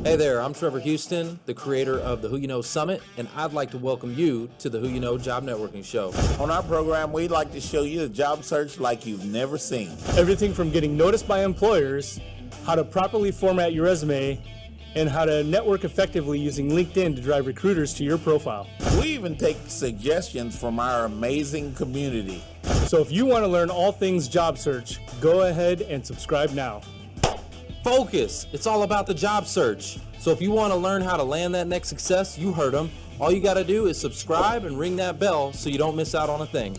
Hey there, I'm Trevor Houston, the creator of the Who You Know Summit, and I'd like to welcome you to the Who You Know Job Networking Show. On our program, we'd like to show you a job search like you've never seen. Everything from getting noticed by employers, how to properly format your resume, and how to network effectively using LinkedIn to drive recruiters to your profile. We even take suggestions from our amazing community. So if you want to learn all things job search, go ahead and subscribe now. Focus! It's all about the job search. So if you want to learn how to land that next success, you heard them. All you got to do is subscribe and ring that bell so you don't miss out on a thing.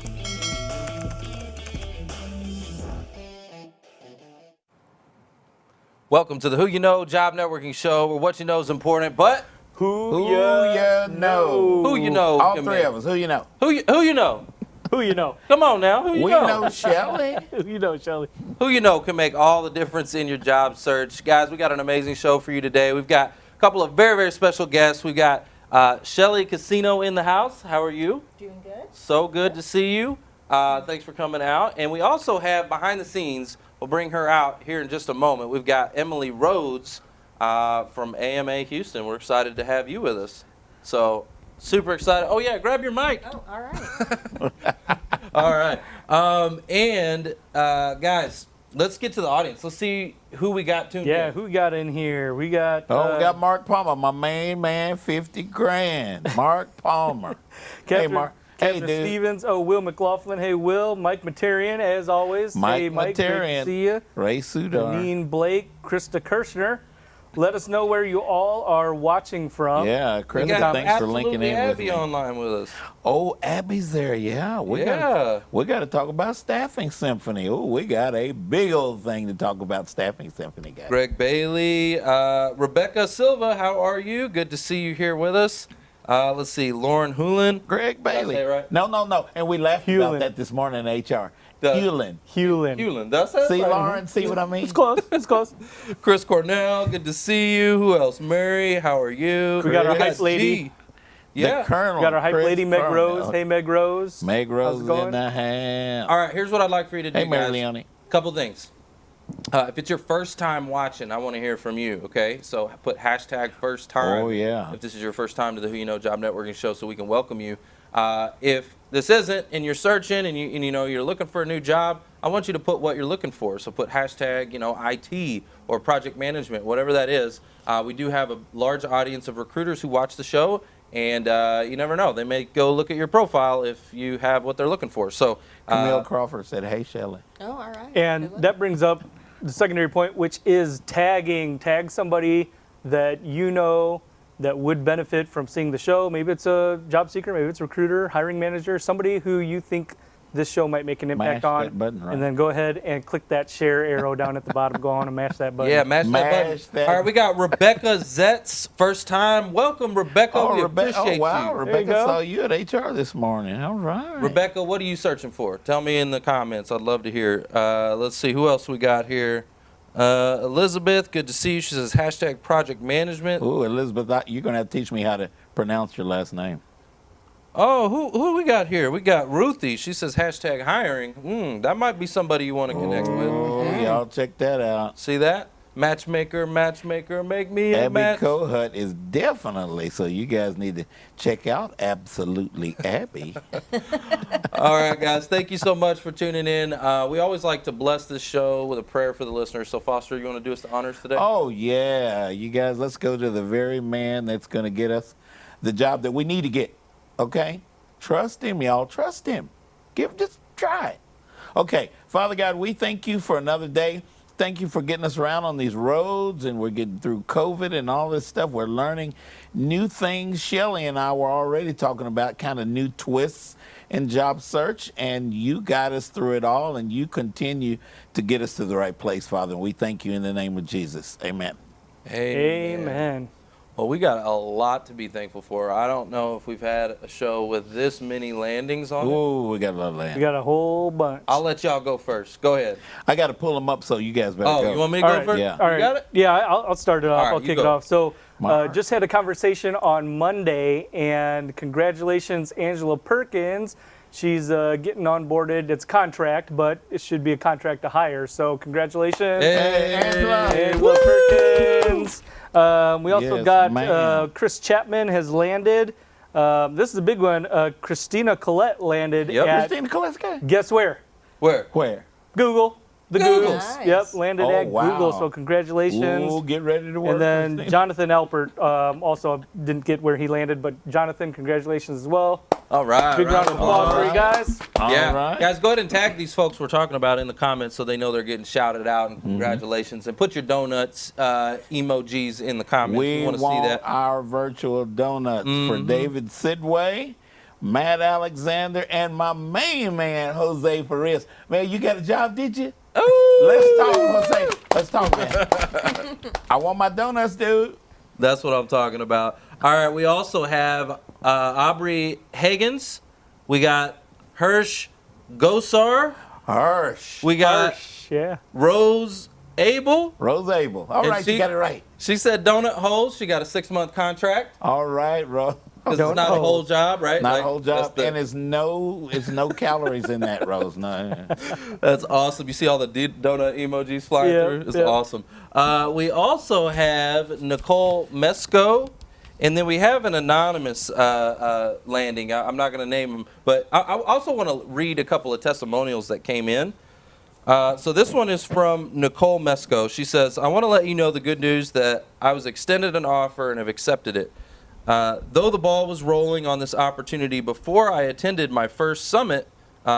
Welcome to the Who You Know Job Networking Show, where what you know is important, but Who you know? who you know. All three of us, who you know? Who you know? Who you know? Come on now, who you We know? know Shelley. Who you know, Shelley? Who you know can make all the difference in your job search. Guys, we got an amazing show for you today. We've got a couple of very, very special guests. We've got Shelley Casino in the house. How are you? Doing good. So good to see you. Thanks for coming out. And we also have behind the scenes, we'll bring her out here in just a moment. We've got Emily Rhodes from AMA Houston. We're excited to have you with us. So super excited. Oh yeah, grab your mic. Oh, all right. All right. Guys, let's get to the audience. Let's see who we got tuned in. Yeah, who we got in here? We got. We got Mark Palmer, my main man, 50 grand. Mark Palmer. Hey, Mark. Hey, Captain dude. Stevens. Oh, Will McLaughlin. Hey, Will. Mike Materian, as always. Mike hey, Mike. Great to Materian. see you. Ray Sudar. Janine Blake. Krista Kirshner. Let us know where you all are watching from. Yeah, We Chris, got thanks for linking absolutely in with Abby me. online with us. Oh, Abby's there, yeah. We got to talk about Staffing Symphony. Oh, we got a big old thing to talk about Staffing Symphony, guys. Greg Bailey, Rebecca Silva, how are you? Good to see you here with us. Let's see, Lauren Hewlin. Greg Bailey. Did I say it right? No. And we laughed Hewlin. about that this morning in HR. Hewlin. Hewlin. That's it. See, Lauren, see what I mean? It's close. It's close. Chris Cornell, good to see you. Who else? Mary, how are you? We got our Chris hype lady. G. Yeah. The Colonel. We got our hype Chris lady, Meg Colonel. Rose. Hey, Meg Rose. Meg Rose How's it is going? in the house. All right, here's what I'd like for you to do, Hey, Mary guys. Leone. Couple things. If it's your first time watching, I want to hear from you, okay? So put hashtag first time. Oh, yeah. If this is your first time to the Who You Know Job Networking Show so we can welcome you. If this isn't and you're searching and you know you're looking for a new job, I want you to put what you're looking for. So put hashtag, IT or project management, whatever that is. We do have a large audience of recruiters who watch the show, and you never know. They may go look at your profile if you have what they're looking for. So Camille Crawford said, hey, Shelley. Oh, all right. And that brings up the secondary point, which is tagging. Tag somebody that you know that would benefit from seeing the show. Maybe it's a job seeker, maybe it's a recruiter, hiring manager, somebody who you think this show might make an impact Mash on. that button, right. And then go ahead and click that share arrow down at the bottom. Go on and mash that button. yeah, mash that button. that. All right, we got Rebecca Zetz, first time. Welcome, Rebecca. We appreciate Oh, wow. you. Rebecca go. saw you at HR this morning. All right. Rebecca, what are you searching for? Tell me in the comments. I'd love to hear. Let's see, who else we got here? Elizabeth, good to see you. She says hashtag project management. Ooh, Elizabeth, you're going to have to teach me how to pronounce your last name. Oh, who we got here? We got Ruthie. She says hashtag hiring. That might be somebody you want to connect with. Oh, y'all check that out. See that? Matchmaker, make me a Abby match. Kohut is definitely, so you guys need to check out Absolutely Abby. All right, guys. Thank you so much for tuning in. We always like to bless this show with a prayer for the listeners. So, Foster, you want to do us the honors today? Oh, yeah. You guys, let's go to the very man that's going to get us the job that we need to get. Okay? Trust him, y'all. Trust him. Just try it. Okay. Father God, we thank you for another day. Thank you for getting us around on these roads, and we're getting through COVID and all this stuff. We're learning new things. Shelley and I were already talking about kind of new twists in job search, and you got us through it all, and you continue to get us to the right place, Father. And we thank you in the name of Jesus. Amen. Amen. Well, we got a lot to be thankful for. I don't know if we've had a show with this many landings on it. Ooh, we got a lot of land. We got a whole bunch. I'll let y'all go first. Go ahead. I got to pull them up, so you guys better go. Oh, you want me to All go right. first? Yeah. All You right. got it? Yeah, I'll start it off. All right, I'll you kick go. it off. So, Mark. just had a conversation on Monday, and congratulations, Angela Perkins. She's getting onboarded. It's contract, but it should be a contract to hire. So congratulations. Hey, Angela. And Will Perkins. We also Yes, got ma'am. Chris Chapman has landed. This is a big one. Christina Collette landed Yep. at, Christina Koleska? guess where? Where? Google. The Google. Googles. Nice. Yep, landed Oh, at wow. Google. So congratulations. Ooh, get ready to work. And then Christina. Jonathan Alpert also didn't get where he landed, but Jonathan, congratulations as well. All right. Big round of applause for you guys. Yeah, All right. guys, go ahead and tag these folks we're talking about in the comments so they know they're getting shouted out and congratulations. And put your donuts emojis in the comments. We want to want see that. our virtual donuts for David Sidway, Matt Alexander, and my main man, Jose Perez. Man, you got a job, did you? Let's talk, Jose. Let's talk, man. I want my donuts, dude. That's what I'm talking about. All right, we also have Aubrey Hagens. We got Hirsch Gosar. Hirsch. We got Yeah. Rose Abel. Rose Abel. All And right, she- you got it right. She said donut holes. She got a 6-month contract. All right, Rose. Because it's Donut not a whole holes. job, right? Not Like, a whole that's job, the- and it's no calories in that, Rose. No. That's awesome. You see all the donut emojis flying Yeah, through? It's yeah. awesome. We also have Nicole Mesco, and then we have an anonymous landing. I'm not going to name him, but I also want to read a couple of testimonials that came in. So this one is from Nicole Mesco. She says, I want to let you know the good news that I was extended an offer and have accepted it. Though the ball was rolling on this opportunity before I attended my first summit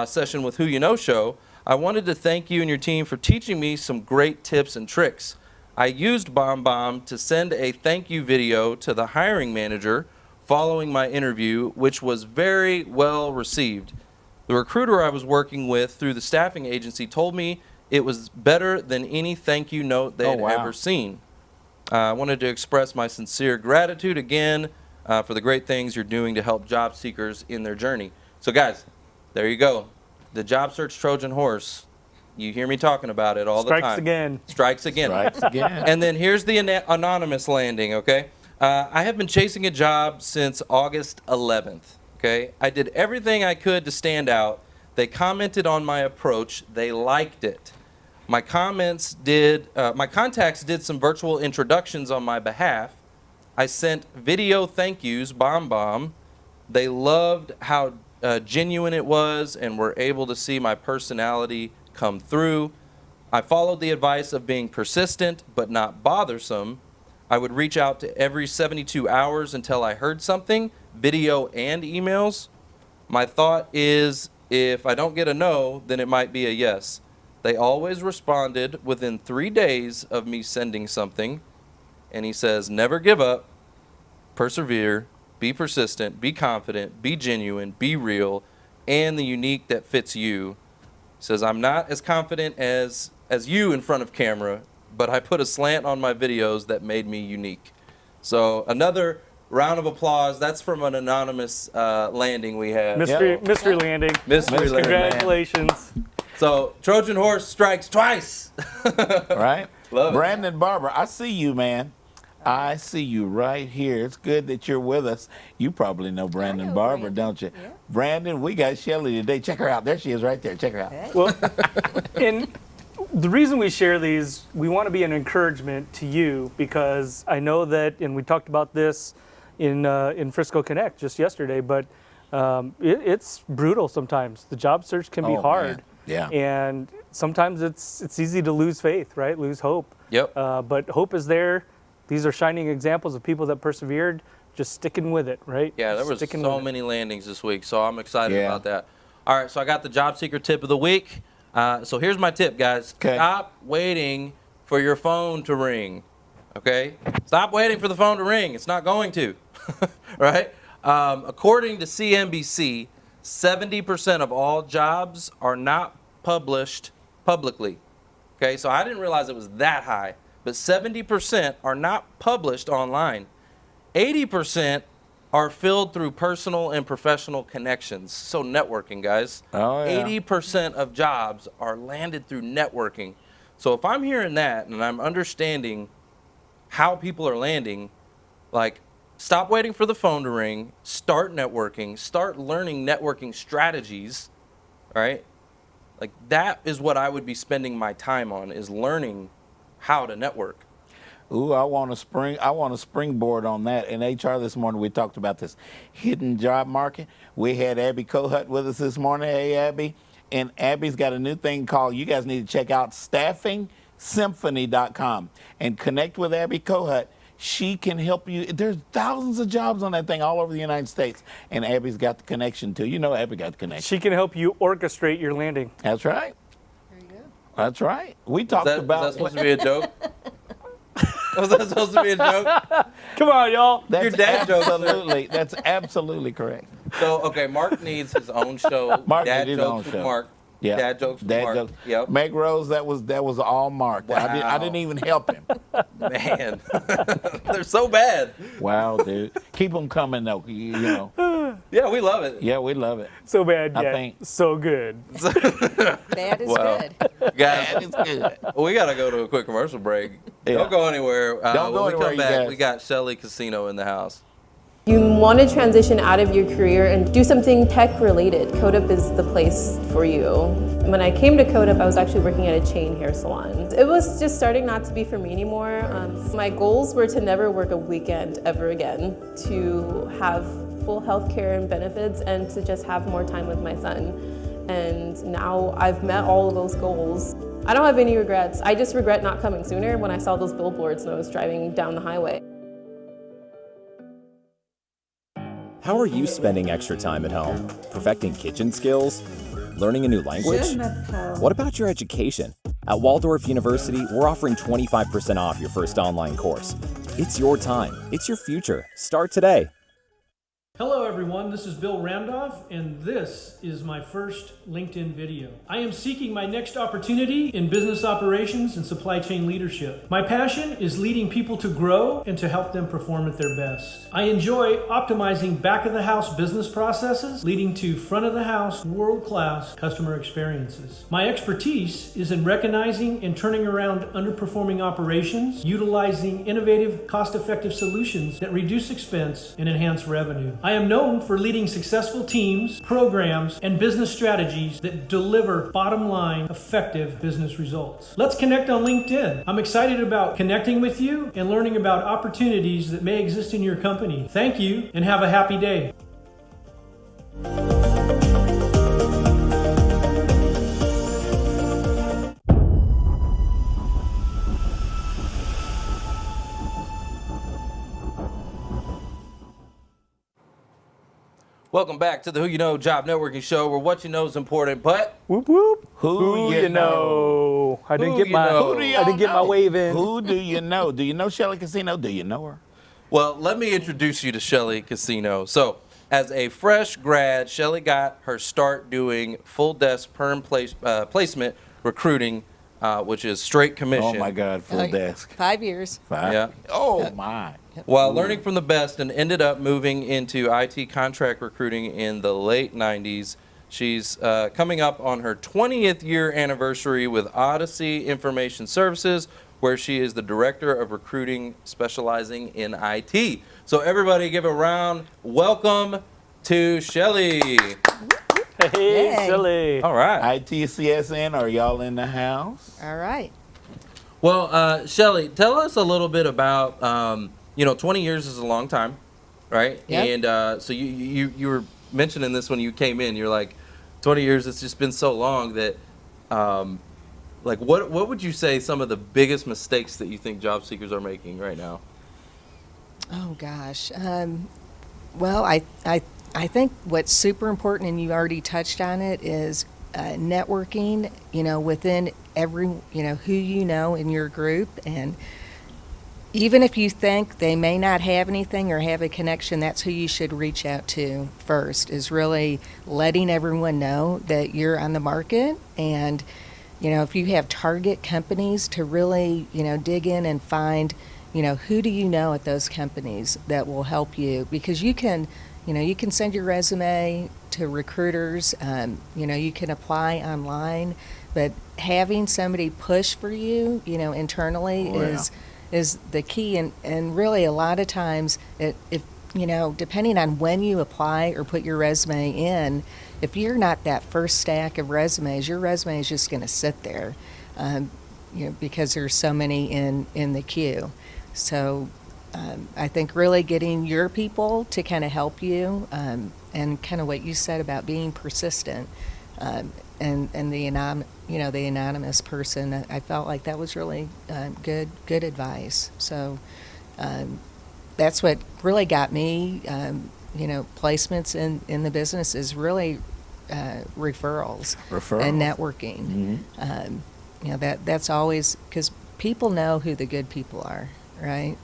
session with Who You Know show, I wanted to thank you and your team for teaching me some great tips and tricks. I used BombBomb to send a thank you video to the hiring manager following my interview, which was very well received. The recruiter I was working with through the staffing agency told me it was better than any thank you note they had wow. ever seen. I wanted to express my sincere gratitude again for the great things you're doing to help job seekers in their journey. So guys, there you go. The job search Trojan horse. You hear me talking about it all the time. Strikes again. Strikes again. Strikes again. And then here's the anonymous landing, okay? I have been chasing a job since August 11th, okay? I did everything I could to stand out. They commented on my approach. They liked it. My contacts did some virtual introductions on my behalf. I sent video thank yous, BombBomb. They loved how genuine it was and were able to see my personality come through. I followed the advice of being persistent but not bothersome. I would reach out to every 72 hours until I heard something, video and emails. My thought is if I don't get a no, then it might be a yes. They always responded within 3 days of me sending something. And he says, never give up, persevere, be persistent, be confident, be genuine, be real, and the unique that fits you. He says, I'm not as confident as you in front of camera, but I put a slant on my videos that made me unique. So another round of applause. That's from an anonymous landing we had. Mystery landing. Mystery landing. Congratulations. So Trojan horse strikes twice. Right? Love it. Brandon Barber, I see you, man. I see you right here. It's good that you're with us. You probably know Brandon know Barber, Brandon. don't you? Yeah. Brandon, we got Shelley today. Check her out. There she is right there. Check her out. Hey. Well, and the reason we share these, we want to be an encouragement to you because I know that, and we talked about this in Frisco Connect just yesterday, but it's brutal sometimes. The job search can be Oh, hard. man. Yeah. And sometimes it's easy to lose faith, right? Lose hope. Yep. But hope is there. These are shining examples of people that persevered, just sticking with it, right? Yeah, there was Sticking so with it. many landings this week, so I'm excited Yeah. about that. All right, so I got the job seeker tip of the week. So here's my tip, guys. 'Kay. Stop waiting for your phone to ring, okay? Stop waiting for the phone to ring. It's not going to, right? According to CNBC, 70% of all jobs are not published publicly, okay? So I didn't realize it was that high, but 70% are not published online. 80% are filled through personal and professional connections. So networking, guys. Oh, yeah. 80% of jobs are landed through networking. So if I'm hearing that and I'm understanding how people are landing, like stop waiting for the phone to ring. Start networking. Start learning networking strategies. All right? Like, that is what I would be spending my time on, is learning how to network. Ooh, I want to springboard on that. In HR this morning, we talked about this hidden job market. We had Abby Kohut with us this morning. Hey, Abby. And Abby's got a new thing called, you guys need to check out staffingsymphony.com and connect with Abby Kohut. She can help you. There's thousands of jobs on that thing all over the United States. And Abby's got the connection too. You know Abby got the connection. She can help you orchestrate your landing. That's right. There you go. That's right. We talked Is about. that supposed to be a joke? Was that supposed to be a joke? Come on, y'all. That's Your dad jokes, sir. absolutely. That's absolutely correct. So, okay, Mark needs his own show. Mark Dad needs his jokes own with show. Mark. Yeah. Dad jokes with Dad Mark. jokes. Yep. Meg Rose, that was all Mark. I Wow. didn't even help him. Man, they're so bad. Wow, dude. Keep them coming though. You know. Yeah, we love it. Yeah, we love it. So bad, I yet think- so good. Bad is Wow. good. Guys, That is good. we got to go to a quick commercial break. Yeah. Don't go anywhere. Don't go when we anywhere, come you back, guys. we got Shelley Casino in the house. You want to transition out of your career and do something tech related. CodeUp is the place for you. When I came to CodeUp, I was actually working at a chain hair salon. It was just starting not to be for me anymore. My goals were to never work a weekend ever again, to have full health care and benefits, and to just have more time with my son. And now I've met all of those goals. I don't have any regrets. I just regret not coming sooner when I saw those billboards when I was driving down the highway. How are you spending extra time at home? Perfecting kitchen skills? Learning a new language? What about your education? At Waldorf University, we're offering 25% off your first online course. It's your time. It's your future. Start today. Hello everyone, this is Bill Randolph, and this is my first LinkedIn video. I am seeking my next opportunity in business operations and supply chain leadership. My passion is leading people to grow and to help them perform at their best. I enjoy optimizing back-of-the-house business processes, leading to front-of-the-house, world-class customer experiences. My expertise is in recognizing and turning around underperforming operations, utilizing innovative, cost-effective solutions that reduce expense and enhance revenue. I am known for leading successful teams, programs, and business strategies that deliver bottom-line, effective business results. Let's connect on LinkedIn. I'm excited about connecting with you and learning about opportunities that may exist in your company. Thank you, and have a happy day. Welcome back to the Who You Know Job Networking Show, where what you know is important, but Whoop whoop. Who you know? I didn't Who get you my know? Who do I y'all didn't get my know? wave in. Who do you know? Do you know Shelley Casino? Do you know her? well, let me introduce you to Shelley Casino. So, as a fresh grad, Shelley got her start doing full desk perm placement recruiting, which is straight commission. Oh my God, full desk. 5 years. 5. Yeah. Oh my. While learning from the best, and ended up moving into IT contract recruiting in the late 90s. She's coming up on her 20th year anniversary with Odyssey Information Services, where she is the director of recruiting specializing in IT. So everybody give a round welcome to Shelley. Hey, Yay. silly. All right. ITCSN, are y'all in the house? All right. Well, Shelley, tell us a little bit about, 20 years is a long time, right? Yep. And so you were mentioning this when you came in. You're like, 20 years, it's just been so long that, what would you say some of the biggest mistakes that you think job seekers are making right now? Oh gosh. Well, I think what's super important, and you already touched on it, is networking. Within every who you know in your group, and even if you think they may not have anything or have a connection, that's who you should reach out to first. Is really letting everyone know that you're on the market, and if you have target companies, to really dig in and find who do you know at those companies that will help you, because you can send your resume to recruiters, you can apply online, but having somebody push for you internally is the key. And really, a lot of times, if depending on when you apply or put your resume in, if you're not that first stack of resumes, your resume is just going to sit there, because there's so many in the queue. So I think really getting your people to kind of help you, and kind of what you said about being persistent, and the anonymous person, I felt like that was really good advice. So that's what really got me, placements in the business is really referrals and networking. That's always, because people know who the good people are, right?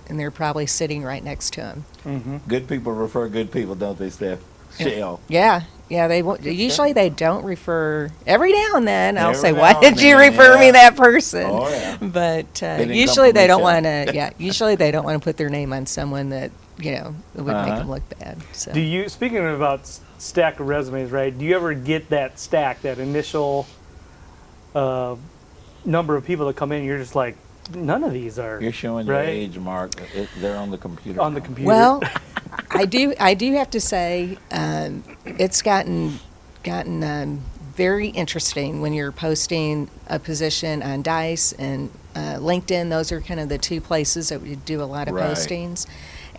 And they're probably sitting right next to them. Mm-hmm. Good people refer good people, don't they, Steph? Shell. Yeah. Usually they don't refer. Every now and then I'll Every say, now "Why and did you then, refer me yeah. that person?" Oh, yeah. But didn't usually come they from don't each want other. to. Yeah. Usually they don't want to put their name on someone that that would make them look bad. So. Do you, speaking about stack of resumes, right? Do you ever get that stack, that initial number of people that come in? You're just like, none of these are. You're showing right? your age, Mark. They're on the computer. On the now. computer. Well, I do have to say it's gotten very interesting when you're posting a position on Dice and LinkedIn. Those are kind of the two places that we do a lot of Right. postings.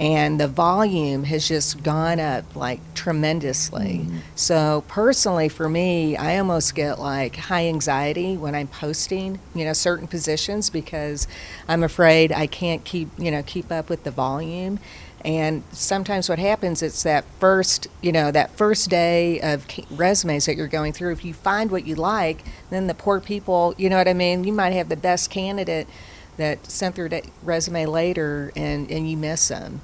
And the volume has just gone up like tremendously. So personally for me, I almost get like high anxiety when I'm posting, certain positions, because I'm afraid I can't keep up with the volume. And sometimes what happens, it's that first day of resumes that you're going through. If you find what you like, then the poor people, you know what I mean? You might have the best candidate that sent their resume later, and you miss them.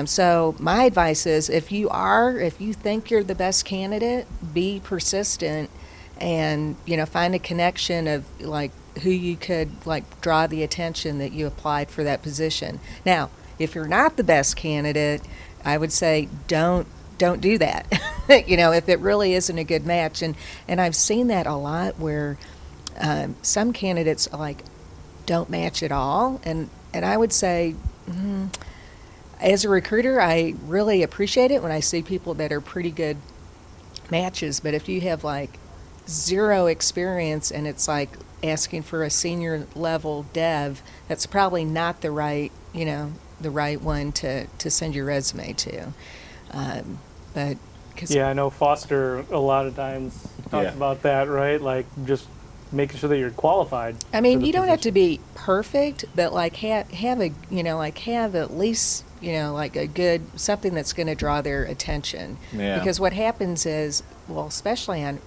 So my advice is, if you think you're the best candidate, be persistent, and find a connection of like who you could like draw the attention that you applied for that position. Now, if you're not the best candidate, I would say don't do that. If it really isn't a good match, and I've seen that a lot where some candidates like don't match at all, and I would say, as a recruiter, I really appreciate it when I see people that are pretty good matches. But if you have like zero experience and it's like asking for a senior level dev, that's probably not the right one to send your resume to. But Yeah, I know Foster a lot of times talks Yeah. about that, right? Like just making sure that you're qualified. I mean, you don't have to be perfect, but like have at least like a good something that's going to draw their attention. Yeah. Because what happens is, well, especially on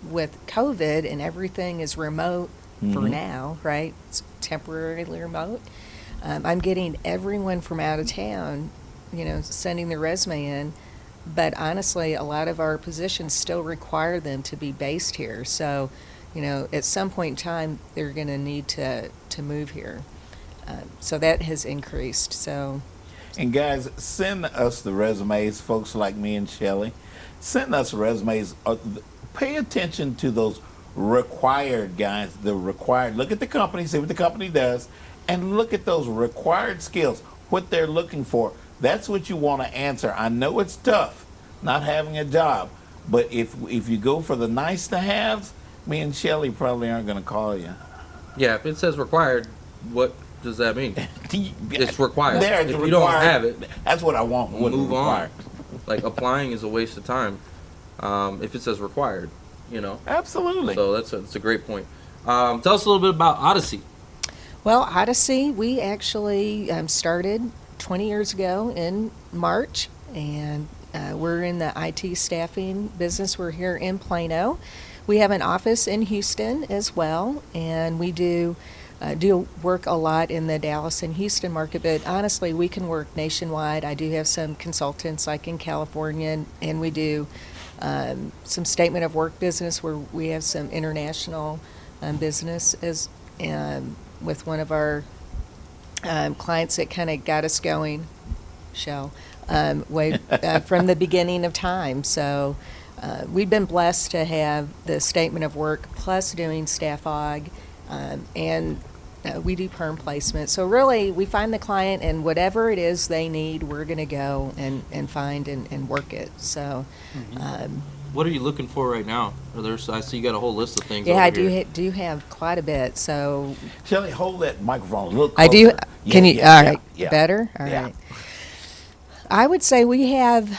with COVID and everything is remote for now, right? It's temporarily remote. I'm getting everyone from out of town, sending their resume in. But honestly, a lot of our positions still require them to be based here. So, at some point in time, they're going to need to move here. So that has increased. So, And guys, send us the resumes, folks like me and Shelley. Send us resumes. Pay attention to those required, guys. The required. Look at the company, see what the company does, and look at those required skills, what they're looking for. That's what you want to answer. I know it's tough not having a job, but if you go for the nice to haves, me and Shelley probably aren't going to call you. Yeah, if it says required, what does that mean? It's required. There, If it's you don't required. have it, That's what I want. What move required. on. Like, applying is a waste of time if it says required, Absolutely. So that's a great point. Tell us a little bit about Odyssey. well, Odyssey, we actually started 20 years ago in March, and we're in the IT staffing business. We're here in Plano. We have an office in Houston as well, and we do work a lot in the Dallas and Houston market, but honestly, we can work nationwide. I do have some consultants like in California, and we do some statement of work business where we have some international business as with one of our clients that kind of got us going, Shell, way from the beginning of time. So we've been blessed to have the statement of work plus doing staff aug, and we do perm placement. So really, we find the client, and whatever it is they need, we're going to go and find and work it. So. What are you looking for right now? I see you got a whole list of things. Yeah, over I here. do have quite a bit. So Shelley, hold that microphone a little closer. I do. Can you? All right. yeah. Better. All Yeah. right. I would say we have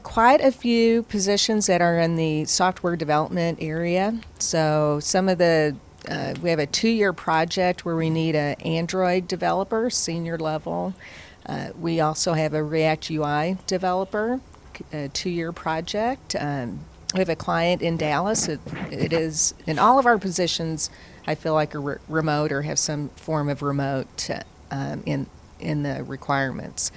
quite a few positions that are in the software development area. So some of the we have a 2-year project where we need an Android developer, senior level. We also have a React UI developer, a 2-year project. We have a client in Dallas. It is, and all of our positions, I feel like, are remote or have some form of remote in the requirements.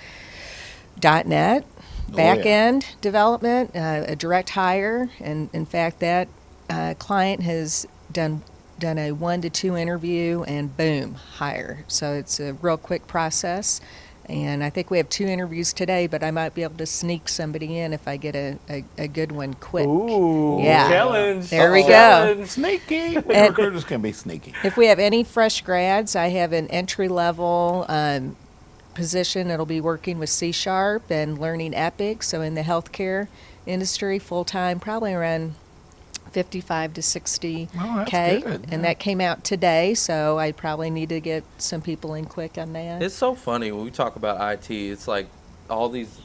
.NET, back-end development, a direct hire, and in fact, that client has done a 1 to 2 interview and boom, hire. So it's a real quick process. And I think we have 2 interviews today, but I might be able to sneak somebody in if I get a good one quick. Ooh, Yeah. challenge. There we go. Challenge. Sneaky. Recruiters can be sneaky. If we have any fresh grads, I have an entry-level position that'll be working with C# and learning Epic. So in the healthcare industry, full-time, probably around 55 to 60K. Oh, that's good, yeah. And that came out today, so I probably need to get some people in quick on that. It's so funny when we talk about IT. It's like all these.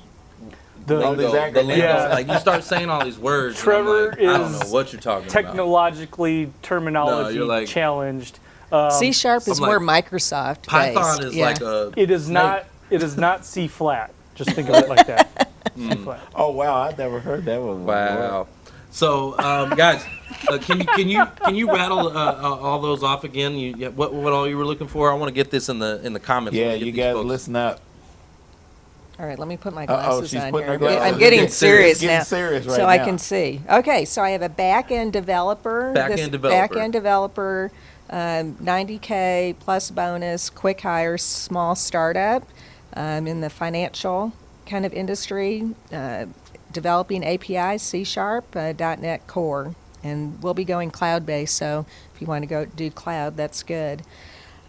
All these lingo, the acronyms. lingo, Yeah. Like you start saying all these words. Trevor and I'm like, I don't is know what you're talking Technologically, terminology No, you're like- challenged. C# is I'm more like, Microsoft based. Python is yeah. like a. It is not. It is not C flat. Just think of it like that. C flat. Oh wow, I've never heard that one. Wow. So, guys, can you rattle all those off again? What all you were looking for? I want to get this in the comments. Yeah, when we get you these guys folks. listen up. All right, let me put my Uh-oh, glasses she's on putting here. her glasses I'm on. getting Getting serious getting now, serious right so I now. can see. Okay, so I have a back-end developer. Back-end developer. Back-end developer, 90K plus bonus, quick hire, small startup in the financial kind of industry, developing APIs, C#, .NET Core, and we'll be going cloud-based. So if you want to go do cloud, that's good.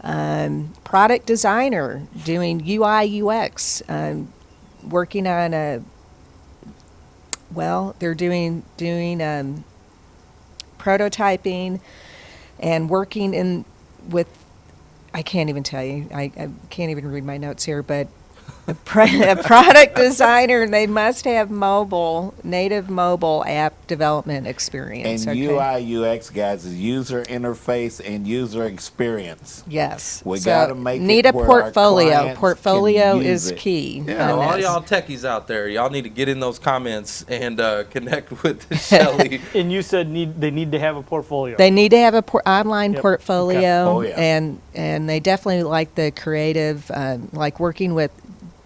Product designer, doing UI UX, working on they're doing prototyping and working with, I can't even tell you, I can't even read my notes here, but a product designer, they must have native mobile app development experience. And okay? UI UX, guys, is user interface and user experience. Yes. We So gotta make need it a where our portfolio. clients Portfolio can use is it. key. Yeah, on All this. y'all techies out there, y'all need to get in those comments and connect with Shelley. And you said they need to have a portfolio. They need to have a online Yep. portfolio, Okay. Oh, yeah. and they definitely like the creative, like working with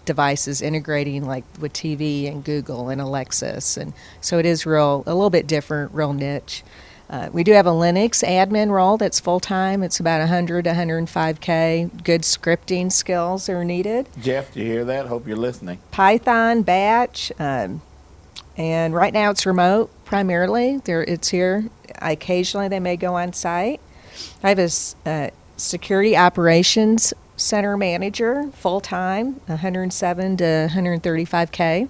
devices, integrating like with TV and Google and Alexis, and so it is a little bit different, real niche. We do have a Linux admin role that's full time. It's about 100 to 105K. Good scripting skills are needed. Jeff, do you hear that? Hope you're listening. Python, Batch, and right now it's remote primarily. It's here. Occasionally they may go on site. I have a security operations center manager, full time, 107 to 135K.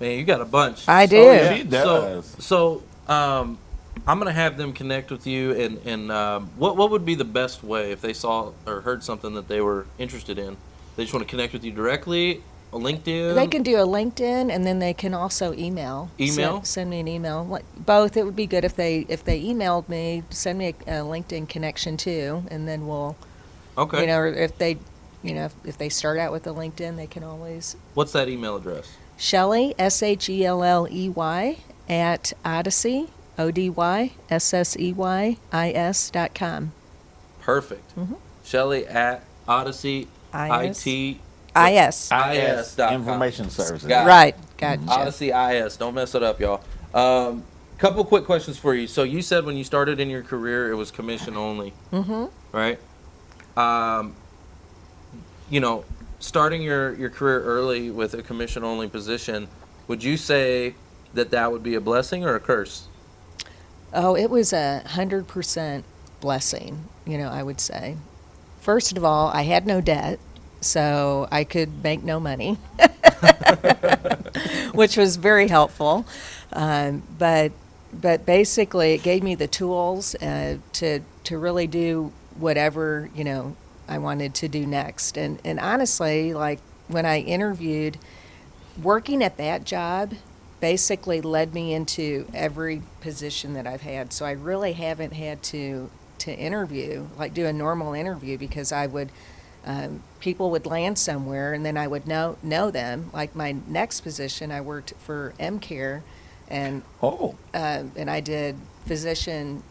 Man, you got a bunch. I do. Oh, yeah. She does. So I'm gonna have them connect with you, and what would be the best way if they saw or heard something that they were interested in? They just want to connect with you directly, a LinkedIn. They can do a LinkedIn, and then they can also email. Email? Send me an email. Both. It would be good if they emailed me. Send me a LinkedIn connection too, and then we'll. Okay. Or if they, if they start out with a LinkedIn, they can always. What's that email address? Shelley, SHELLEY at Odyssey, ODYSSEYIS.com. Perfect. Shelley at Odyssey IS. IT IS. IS.com. Information Services. Got it. Right. Gotcha. Odyssey IS. Don't mess it up, y'all. Couple quick questions for you. So you said when you started in your career, it was commission only. Mm-hmm. Right? Starting your career early with a commission-only position, would you say that would be a blessing or a curse? Oh, it was 100% blessing, I would say. First of all, I had no debt, so I could make no money, which was very helpful. But basically, it gave me the tools to really do whatever I wanted to do next. And honestly, like when I interviewed, working at that job basically led me into every position that I've had. So I really haven't had to interview, like do a normal interview, because I would people would land somewhere and then I would know them. Like my next position, I worked for M-Care, and and I did physician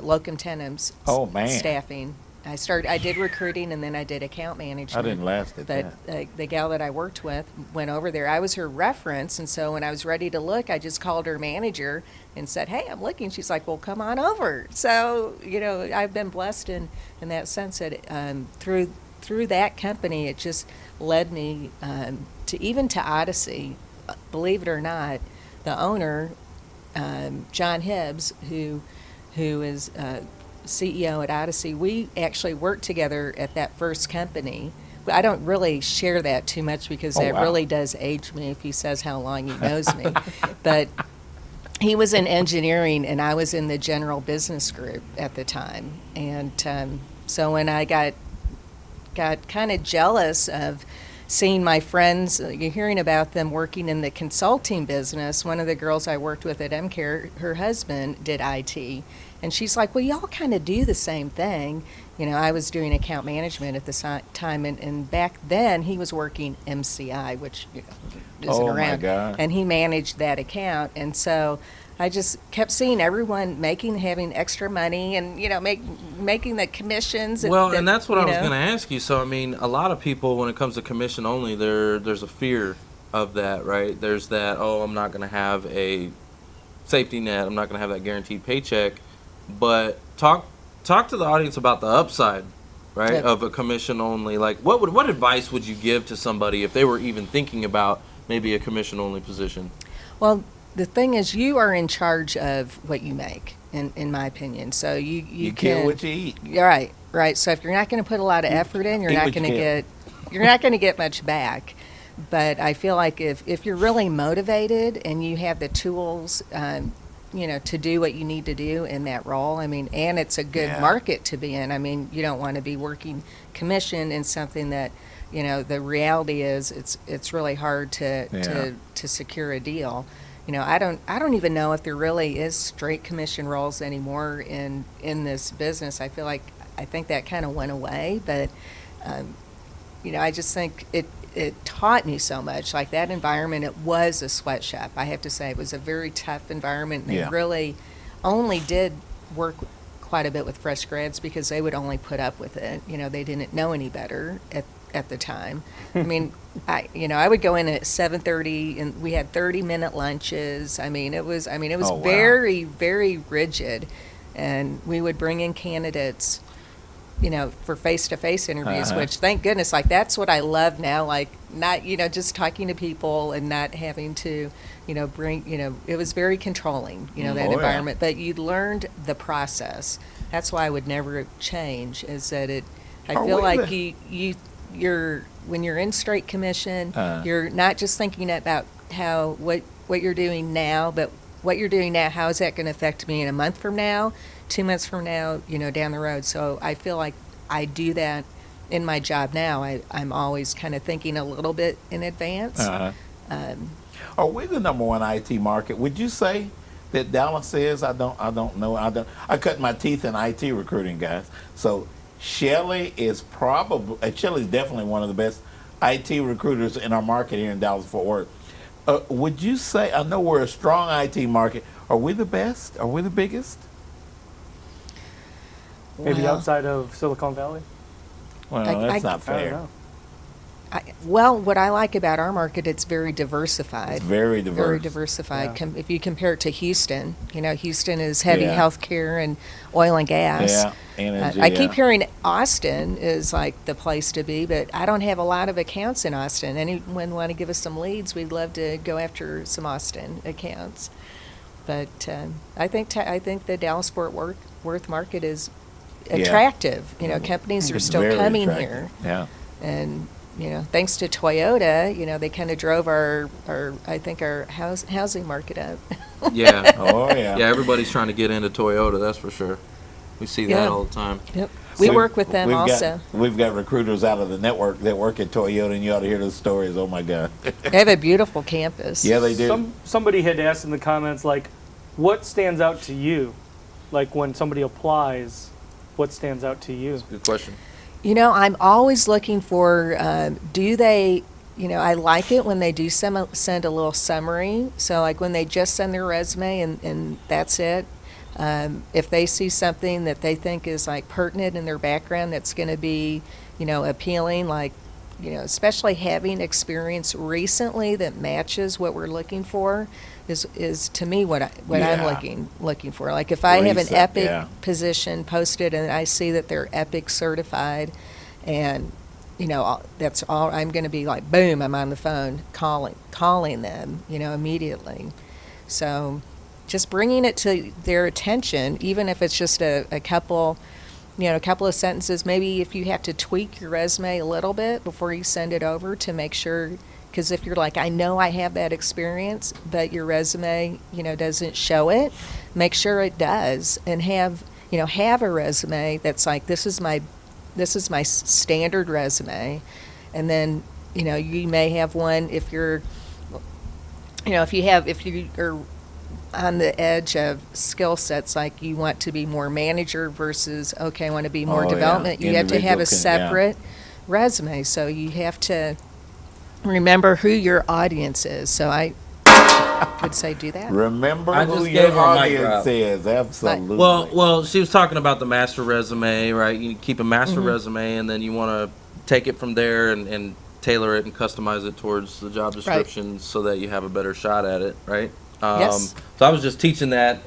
locum tenens staffing. I did recruiting, and then I did account management. I didn't last at But that. the gal that I worked with went over there. I was her reference, and so when I was ready to look, I just called her manager and said, "Hey, I'm looking." She's like, "Well, come on over." So I've been blessed in that sense that through that company, it just led me to Odyssey. Believe it or not, the owner, John Hibbs, who is CEO at Odyssey, we actually worked together at that first company. I don't really share that too much because that really does age me if he says how long he knows me. But he was in engineering and I was in the general business group at the time. And so when I got kind of jealous of seeing my friends, hearing about them working in the consulting business, one of the girls I worked with at M-Care, her husband did IT. And she's like, "Well, y'all kind of do the same thing." I was doing account management at the time, and back then he was working MCI, which isn't around. My God. And he managed that account. And so I just kept seeing everyone having extra money and, making the commissions. And that's what I was going to ask you. So, I mean, a lot of people, when it comes to commission only, there's a fear of that, right? There's that, I'm not going to have a safety net. I'm not going to have that guaranteed paycheck. But talk to the audience about the upside, right, of a commission only. Like, what advice would you give to somebody if they were even thinking about maybe a commission only position? Well, the thing is, you are in charge of what you make, in my opinion. So you kill what you eat. Right. So if you're not going to put a lot of effort in, you're not going to get much back. But I feel like if you're really motivated and you have the tools, to do what you need to do in that role, I mean, and it's a good market to be in. I mean, you don't want to be working commission in something that, the reality is it's really hard to secure a deal. I don't even know if there really is straight commission roles anymore in this business. I think that kind of went away, but I just think it taught me so much. Like that environment, it was a sweatshop. I have to say, it was a very tough environment. They really only did work quite a bit with fresh grads because they would only put up with it. They didn't know any better at the time. I mean, I would go in at 7:30 and we had 30-minute lunches. It was very, very rigid, and we would bring in candidates, for face-to-face interviews, which thank goodness, like that's what I love now, like not, just talking to people and not having to, bring, it was very controlling, that environment, but you learned the process. That's why I would never change, is that I feel like you're when you're in straight commission, you're not just thinking about what you're doing now, but what you're doing now, how is that going to affect me in a month from now, 2 months from now, down the road. So I feel like I do that in my job now. I'm always kind of thinking a little bit in advance. Are we the number one IT market? Would you say that Dallas is? I don't know. I cut my teeth in IT recruiting, guys. So Shelley is Shelley's definitely one of the best IT recruiters in our market here in Dallas-Fort Worth. Would you say, I know we're a strong IT market, are we the best? Are we the biggest? Maybe outside of Silicon Valley? Well, that's not fair. I don't know. What I like about our market, it's very diversified. It's very diverse. Very diversified. Yeah. If you compare it to Houston, Houston is heavy healthcare and oil and gas. Yeah, energy. I keep hearing Austin is like the place to be, but I don't have a lot of accounts in Austin. Anyone want to give us some leads? We'd love to go after some Austin accounts. But I think the Dallas-Fort Worth market is attractive. You know, companies are It's still very coming attractive. here. Yeah. And, you know, thanks to Toyota, you know, they kind of drove our I think our housing market up. Yeah. Oh, yeah. Yeah, everybody's trying to get into Toyota, that's for sure. We see that Yeah. all the time. Yep. We work with them we've also. We've got recruiters out of the network that work at Toyota, and you ought to hear those stories. Oh, my God. They have a beautiful campus. Yeah, they do. Somebody had asked in the comments, like, what stands out to you? Like, when somebody applies, what stands out to you? Good question. You know, I'm always looking for, do they, you know, I like it when they do send a little summary. So, like, when they just send their resume and that's it. If they see something that they think is, like, pertinent in their background that's going to be, you know, appealing, like, you know, especially having experience recently that matches what we're looking for is to me what Yeah. I'm looking for. Like, if I have an Recent, Epic yeah. position posted and I see that they're Epic certified, and you know that's all, I'm going to be like, boom, I'm on the phone calling them, you know, immediately. So just bringing it to their attention, even if it's just a couple, you know, a couple of sentences. Maybe if you have to tweak your resume a little bit before you send it over to make sure. Because if you're like, I know I have that experience, but your resume, you know, doesn't show it, make sure it does, and have a resume that's like, this is my standard resume, and then, you know, you may have one if you're, you know, if you are on the edge of skill sets, like you want to be more manager versus, okay, I want to be more Oh, yeah. development. You have to have a Individual separate resume, so you have to remember who your audience is. So I would say do that. Remember I who just your gave her a mic drop. audience is. Absolutely. Well, she was talking about the master resume, right? You keep a master resume, and then you want to take it from there and tailor it and customize it towards the job description so that you have a better shot at it, right? Yes. So I was just teaching that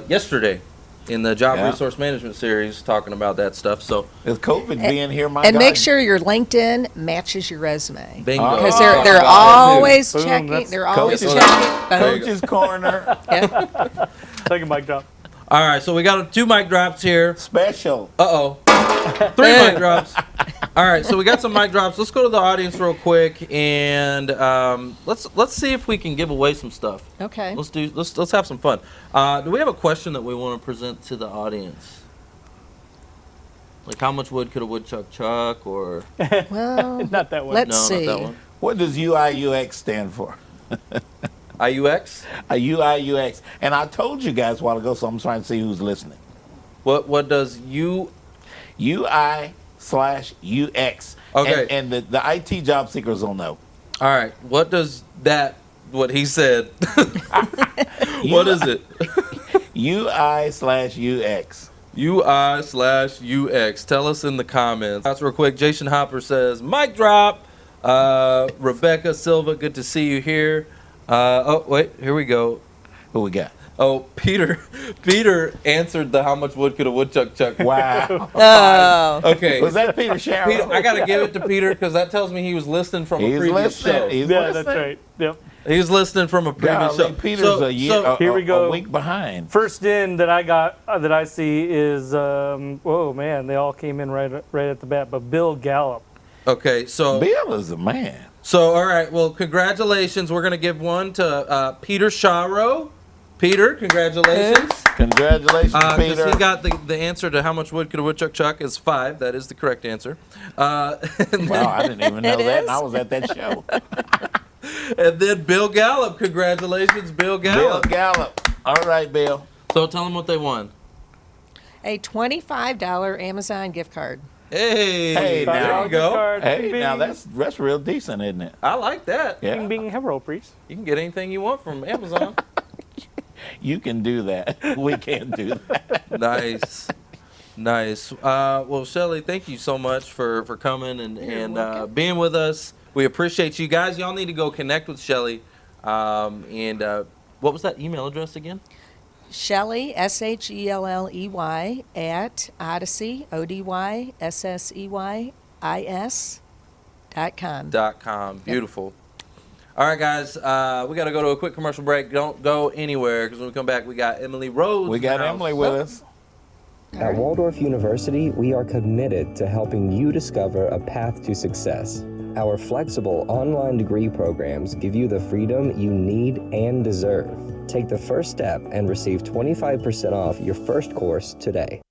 yesterday in the job Yeah. resource management series, talking about that stuff. So With COVID being here, my And God. make sure your LinkedIn matches your resume. bingo. Because Oh, they're God. always Boom, checking. that's They're always Coach's, checking. Boom. Coach's Corner Yeah. Take a mic drop. All right, so we got 2 mic drops here. special. Uh-oh. 3 mic drops. All right, so we got some mic drops. Let's go to the audience real quick, and let's see if we can give away some stuff. Okay. Let's have some fun. Do we have a question that we want to present to the audience? Like, how much wood could a woodchuck chuck, or Well, Not that one. let's no, see. not that one. What does UI/UX stand for? IUX? A UI/UX. And I told you guys a while ago, so I'm trying to see who's listening. What does you? UI/UX. Okay. And the IT job seekers will know. All right. What does that? What he said? What is it? UI/UX. UI/UX. Tell us in the comments. That's real quick. Jason Hopper says, mic drop. Rebecca Silva, good to see you here. Oh, wait, here we go. Who we got? Oh, Peter answered the how much wood could a woodchuck chuck. Wow. Oh. Okay. Was that Peter Sharrow? Peter, I got to give it to Peter because that tells me he was listening from a He's previous show. listening. He's Yeah, listening. that's right. Yep. He was listening from a previous Golly, show. Peter's So- a year, so- Here we go. a week behind. First in that I got that I see is whoa man, they all came in right at the bat. But Bill Gallup. okay, so Bill is a man. all right. Well, congratulations. We're gonna give one to Peter Sharrow. Peter, congratulations. Congratulations, Because Peter. he got the answer to how much wood could a woodchuck chuck is 5. That is the correct answer. Wow, I didn't even know It that. is? And I was at that show. And then Bill Gallup. Congratulations, Bill Bill Gallup. Gallup. All right, Bill. So tell them what they won. A $25 Amazon gift card. Hey, Hey, there now. you go. Card, Hey, bing, now that's real decent, isn't it? I like that. Yeah. bing, bing, hello, please. You can get anything you want from Amazon. You can do that. We can't do that. Nice. Well, Shelley, thank you so much for coming and being with us. We appreciate you guys. Y'all need to go connect with Shelley. And what was that email address again? Shelley, SHELLEY, at Odyssey, ODYSSEYIS.com. Beautiful. All right, guys. We got to go to a quick commercial break. Don't go anywhere because when we come back, we got Emily Rhodes. We in the got house. Emily with us. At Waldorf University, we are committed to helping you discover a path to success. Our flexible online degree programs give you the freedom you need and deserve. Take the first step and receive 25% off your first course today.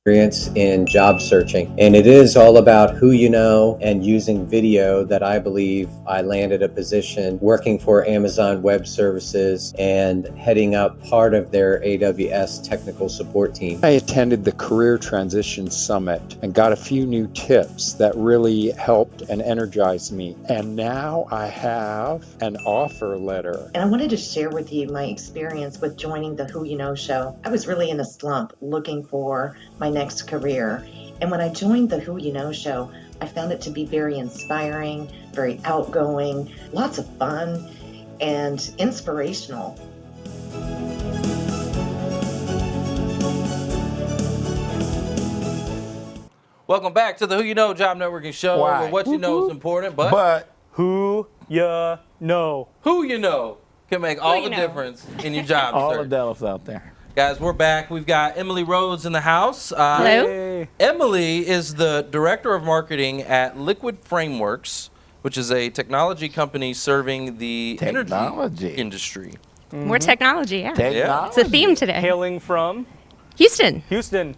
Experience in job searching, and it is all about who you know and using video that I believe I landed a position working for Amazon Web Services and heading up part of their AWS technical support team. I attended the Career Transition Summit and got a few new tips that really helped and energized me. And now I have an offer letter. And I wanted to share with you my experience with joining the Who You Know show. I was really in a slump looking for my next career. And when I joined the Who You Know show, I found it to be very inspiring, very outgoing, lots of fun, and inspirational. Welcome back to the Who You Know Job Networking Show, Why? where what you know is important, But Who ya know? who you know can make all you the know. difference in your job all search. the Dallas out there. Guys, we're back. We've got Emily Rhodes in the house. Hello. Hey. Emily is the Director of Marketing at Liquid Frameworks, which is a technology company serving the Technology. energy industry. More technology, yeah. Technology. It's a theme today. Hailing from Houston. Houston.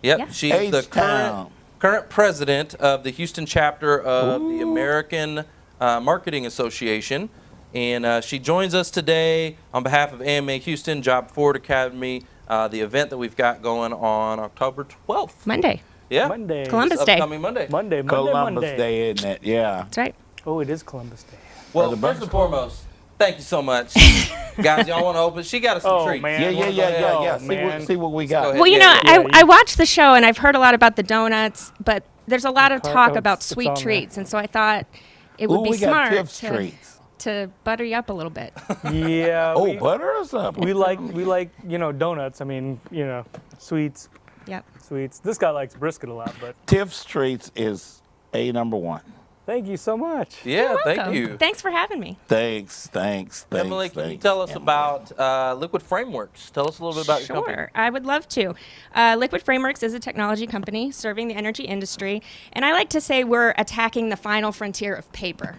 Yep, Yeah. she's the H-Town. current president of the Houston chapter of the American Marketing Association. And she joins us today on behalf of AMA Houston Job Forward Academy, the event that we've got going on October 12th. Monday. Yeah. Monday. Columbus This Day. upcoming Monday. Monday. Columbus Day, isn't it? Yeah. That's right. Oh, it is Columbus Day. Well, the first and foremost, thank you so much. Guys, y'all want to open? She got us some Oh, treats. man. Yeah, yeah, yeah, yeah, yeah. Oh, man. See what we Go got. ahead. Well, you Yeah, know, yeah, yeah. I watched the show and I've heard a lot about the donuts, but there's a lot of cart- talk oh, about it's sweet on there. treats, and so I thought it would Ooh, be we got smart Tiff's treats. to butter you up a little bit. Yeah. Oh, butter or something? we like donuts. I mean, sweets. Yep. Sweets. This guy likes brisket a lot, but Tiff's treats is #1. thank you so much. Yeah, thank Welcome. you. Thanks for having me. Thanks. Emily, can you tell us about Liquid Frameworks? Tell us a little bit about your company. Sure, I would love to. Liquid Frameworks is a technology company serving the energy industry, and I like to say we're attacking the final frontier of paper,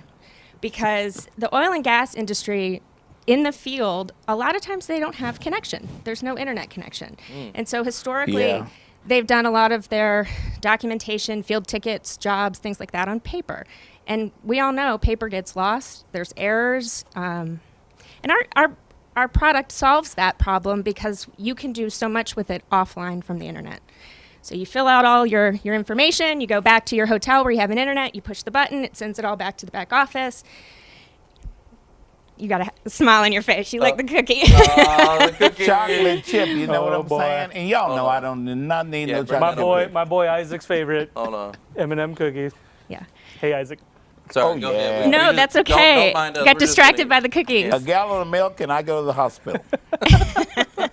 because the oil and gas industry in the field, a lot of times they don't have connection. There's no internet connection. And so historically, Yeah. they've done a lot of their documentation, field tickets, jobs, things like that on paper. And we all know paper gets lost, there's errors, and our product solves that problem because you can do so much with it offline from the internet. So you fill out all your information, you go back to your hotel where you have an internet, you push the button, it sends it all back to the back office. You got a smile on your face. You like the cookie. Oh, the cookie. Chocolate chip, you know what Oh, I'm boy. saying? And y'all know I don't not need Yeah, no bring chocolate. My boy Isaac's favorite Hold on. M&M cookies. Yeah. Hey, Isaac. Sorry, Oh, go yeah. ahead. No, Don't- that's don't okay. mind us. Got We're just distracted kidding. by the cookies. A gallon of milk and I go to the hospital.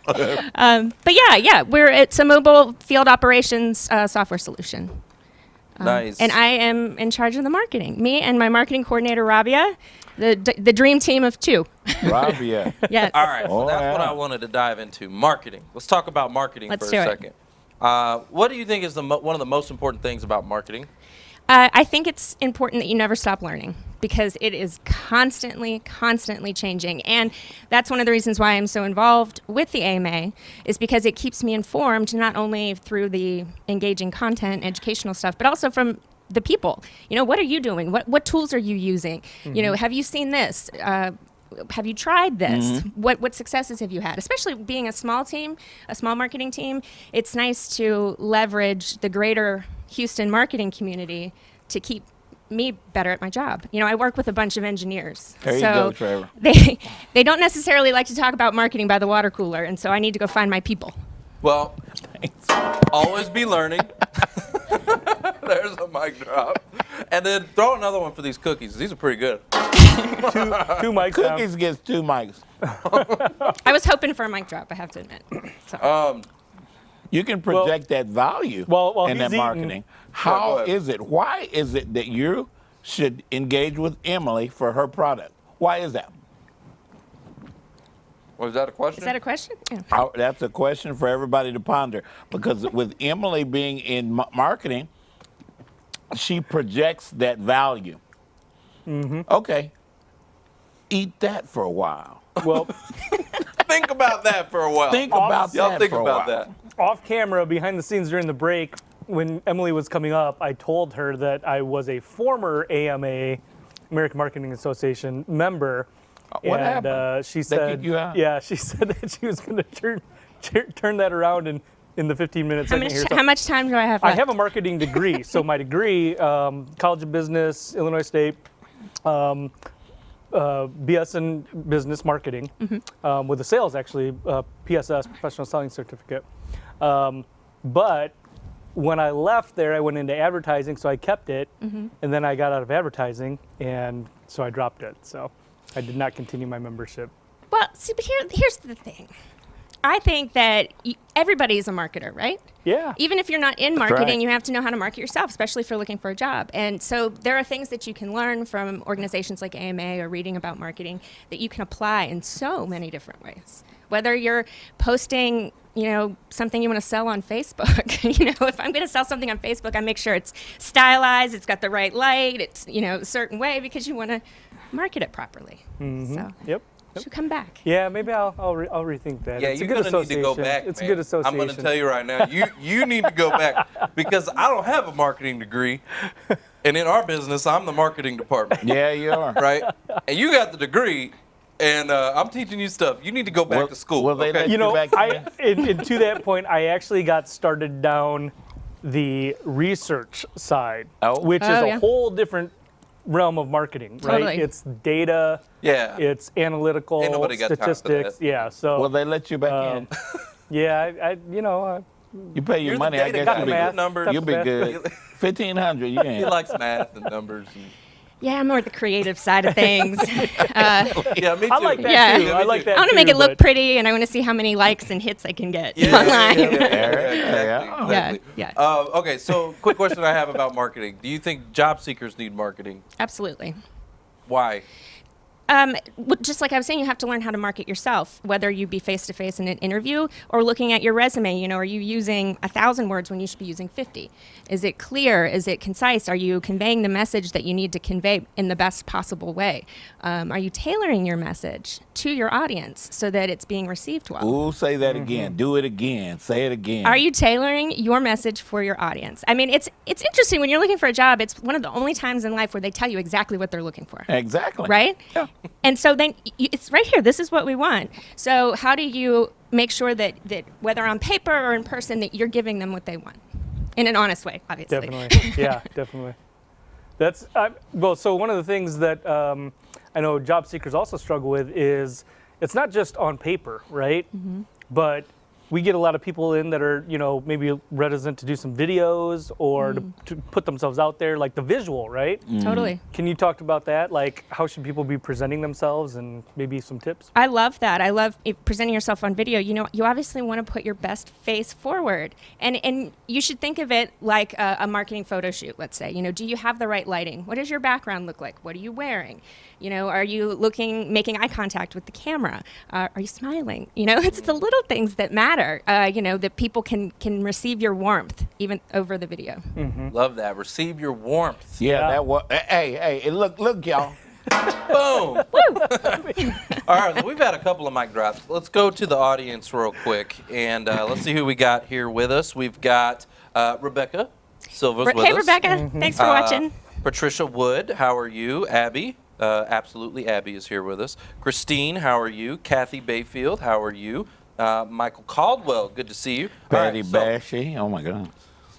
But yeah, it's a mobile field operations software solution. Nice. And I am in charge of the marketing. Me and my marketing coordinator, Rabia, the dream team of two. Rabia. Yes. All right, so Oh, that's what yeah. I wanted to dive into, marketing. Let's talk about marketing Let's for do a it. second. What do you think is one of the most important things about marketing? I think it's important that you never stop learning, because it is constantly changing. And that's one of the reasons why I'm so involved with the AMA, is because it keeps me informed not only through the engaging content, educational stuff, but also from the people. What are you doing? What tools are you using? Have you seen this? Have you tried this? What successes have you had? Especially being a small team, a small marketing team, it's nice to leverage the greater Houston marketing community to keep me better at my job. I work with a bunch of engineers. There you so go, Trevor. They don't necessarily like to talk about marketing by the water cooler, and so I need to go find my people. Well, always be learning. There's a mic drop. And then throw another one for these cookies. These are pretty good. Two mics down. Cookies gets 2 mics. I was hoping for a mic drop, I have to admit. So. You can project that value while in he's that marketing. How is it? Why is it that you should engage with Emily for her product? Why is that? Was that a question? Is that a question? Yeah. That's a question for everybody to ponder. Because with Emily being in marketing, she projects that value. Okay. Eat that for a while. Well, think about that for a while. Think about Y'all that think for a about while. that. off camera, behind the scenes during the break, when Emily was coming up, I told her that I was a former AMA, American Marketing Association member. What and happened? She They said, kicked you out? yeah, she said that she was going to turn that around in the 15 minutes. How much time do I have left? I have a marketing degree. So my degree, College of Business, Illinois State, BS in Business Marketing, with a sales, actually, PSS, Professional Selling Certificate. But when I left there, I went into advertising, so I kept it, and then I got out of advertising, and so I dropped it. So I did not continue my membership. Well, see, but here's the thing. I think that everybody is a marketer, right? Yeah. Even if you're not in marketing, right. you have to know how to market yourself, especially if you're looking for a job. And so there are things that you can learn from organizations like AMA or reading about marketing that you can apply in so many different ways. Whether you're posting, something you want to sell on Facebook. If I'm going to sell something on Facebook, I make sure it's stylized, it's got the right light, it's, a certain way because you want to market it properly. So. Yep. Should come back. Yeah, maybe I'll rethink that. Yeah, it's a you're good gonna need to go association. back. It's man. a good association. I'm gonna tell you right now, you need to go back because I don't have a marketing degree, and in our business, I'm the marketing department. Yeah, you are. Right, and you got the degree, and I'm teaching you stuff. You need to go back to school. Will they okay? let you back and to that point, I actually got started down the research side, which is a whole different realm of marketing, right? Totally. It's data. Yeah. It's analytical Ain't nobody got time for statistics. that. Yeah. So. Will they let you back in? Yeah, You pay your You're money, the I data guess guy. you'll be Math good. numbers. You'll be good. 1,500, you He ain't. likes math and numbers. Yeah, I'm more the creative side of things. Yeah, me too. I like that Yeah. too. I like that. I want to make too, it look but- pretty, and I want to see how many likes and hits I can get online. Exactly. Okay, so quick question I have about marketing. Do you think job seekers need marketing? Absolutely. Why? Just like I was saying, you have to learn how to market yourself, whether you be face-to-face in an interview or looking at your resume. Are you using 1,000 words when you should be using 50? Is it clear? Is it concise? Are you conveying the message that you need to convey in the best possible way? Are you tailoring your message to your audience so that it's being received well? Ooh, say that again. Do it again. Say it again. Are you tailoring your message for your audience? I mean, it's interesting when you're looking for a job. It's one of the only times in life where they tell you exactly what they're looking for. Exactly. Right? Yeah. And so then it's right here. This is what we want. So how do you make sure that whether on paper or in person that you're giving them what they want in an honest way, obviously? Definitely. Yeah, definitely. That's well. So one of the things that I know job seekers also struggle with is it's not just on paper, right? But we get a lot of people in that are, maybe reticent to do some videos or to put themselves out there, like the visual, right? Totally. Can you talk about that? Like, how should people be presenting themselves and maybe some tips? I love that. I love presenting yourself on video. You obviously want to put your best face forward. And you should think of it like a marketing photo shoot, let's say. Do you have the right lighting? What does your background look like? What are you wearing? Are you making eye contact with the camera? Are you smiling? It's the little things that matter, that people can receive your warmth even over the video. Love that. Receive your warmth. Yeah, that was. Hey, look, y'all. Boom. All right, so we've had a couple of mic drops. Let's go to the audience real quick, and let's see who we got here with us. We've got Rebecca Silva's with us. Hey, Rebecca. Thanks for watching. Patricia Wood, how are you? Abby, absolutely, Abby is here with us. Christine, how are you? Kathy Bayfield, how are you? Michael Caldwell, good to see you. Patty All right, Bashy. Oh my God.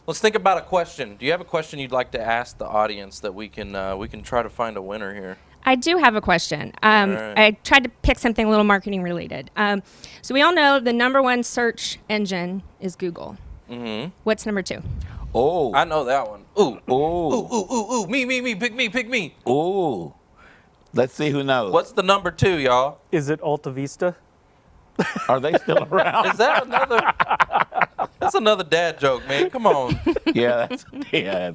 let's think about a question. Do you have a question you'd like to ask the audience that we can try to find a winner here? I do have a question. right. I tried to pick something a little marketing related. So we all know the #1 search engine is Google. What's number 2? Oh, I know that one. Ooh. Ooh. Ooh. Me. Pick me. Ooh. Let's see who knows. What's the number 2, y'all? Is it Alta Vista? Are they still around? Is that another? That's another dad joke, man. Come on. Yeah, that's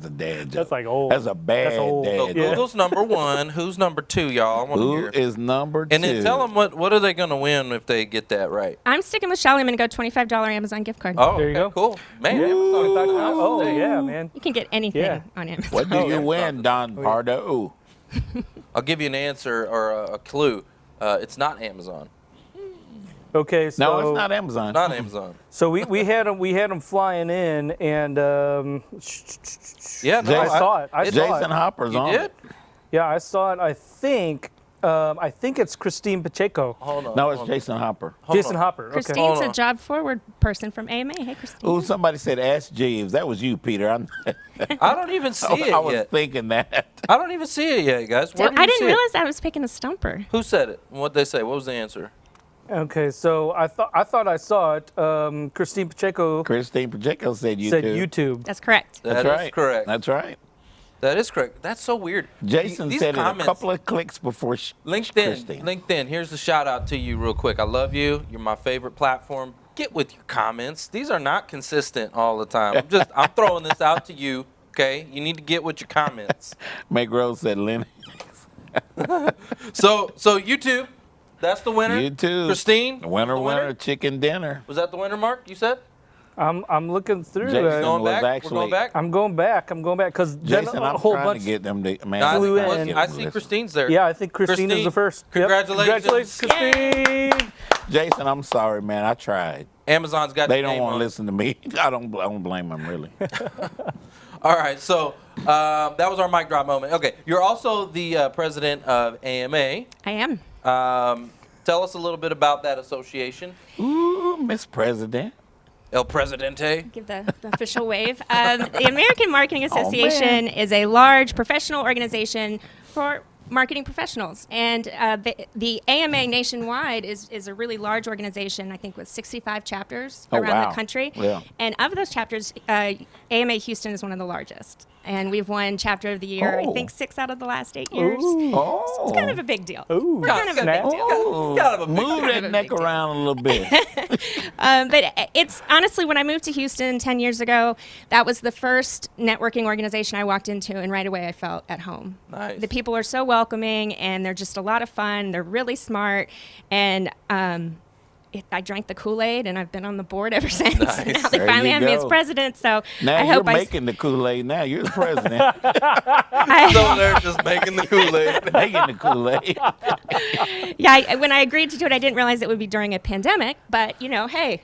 a dad joke. That's like old. That's a bad That's old. dad So joke. Google's number 1. Who's number 2, y'all? I want to Who hear. is number 2? And then tell them what are they going to win if they get that right. I'm sticking with Shelley. I'm going to go $25 Amazon gift card. Oh, There you okay, go. cool. Man, Ooh. Amazon. Oh, yeah, man. You can get anything Yeah. on Amazon. What do you Amazon win, is- Don Pardo? I'll give you an answer or a clue. It's not Amazon. Okay, so No, it's not Amazon. Not Amazon. So we had them flying in, and Yeah, no, Jason- I saw it. I saw Jason it. Hopper's You on did? it. Yeah, I saw it. I think it's Christine Pacheco. Hold on. No, it's hold on. Jason Hopper. Jason on. Hopper. Okay. Christine's Hold a on. job forward person from AMA. Hey, Christine. Ooh, somebody said Ask Jeeves. That was you, Peter. I don't even see it I was yet. thinking that. I don't even see it yet, guys. Where do I you didn't see it? realize I was picking a stumper. Who said it? What'd they say? What was the answer? Okay, so I thought I saw it. Christine Pacheco Christine Pacheco said you said too. YouTube. That's correct. That is right. correct. That's right. That is correct. That's so weird. Jason These said it a comments- couple of clicks before Christine. LinkedIn. Here's the shout out to you real quick. I love you. You're my favorite platform. Get with your comments. These are not consistent all the time. I'm throwing this out to you. Okay, you need to get with your comments. Meg Rose said Lenny. So YouTube, that's the winner. YouTube. Christine, Winner, chicken dinner. Was that the winner, Mark? You said? I'm looking through. Jason it. Going was back? actually. We're going back? I'm going back because Jason, a I'm whole trying bunch. to get them to. Man, No, I, flew think- in. I see Christine's there. Yeah, I think Christine is the first. Yep. Congratulations. Christine. Jason, I'm sorry, man. I tried. Amazon's got They your don't name want on to it. listen to me. I don't blame them, really. All right, so that was our mic drop moment. Okay, you're also the president of AMA. I am. Tell us a little bit about that association. Ooh, Miss President. El Presidente. Give the official wave. The American Marketing man. Association is a large professional organization for marketing professionals. And the AMA nationwide is a really large organization, I think with 65 chapters Oh, around wow. the country. Yeah. And of those chapters, AMA Houston is one of the largest. And we've won Chapter of the Year, Oh. I think 6 out of the last 8 years. Oh. It's kind of a big deal. Ooh. We're kind of a big deal. Oh, Kind of a big move kind of that a neck big deal. around a little bit. But it's honestly, when I moved to Houston 10 years ago, that was the first networking organization I walked into, and right away I felt at home. Nice. The people are so welcoming, and they're just a lot of fun. They're really smart, and I drank the Kool-Aid, and I've been on the board ever since. Nice. Now they There finally you have me as go. president, so Now I you're hope making the Kool-Aid. Now you're the president. So they're just making the Kool-Aid. making the Kool-Aid. when I agreed to do it, I didn't realize it would be during a pandemic, but, hey,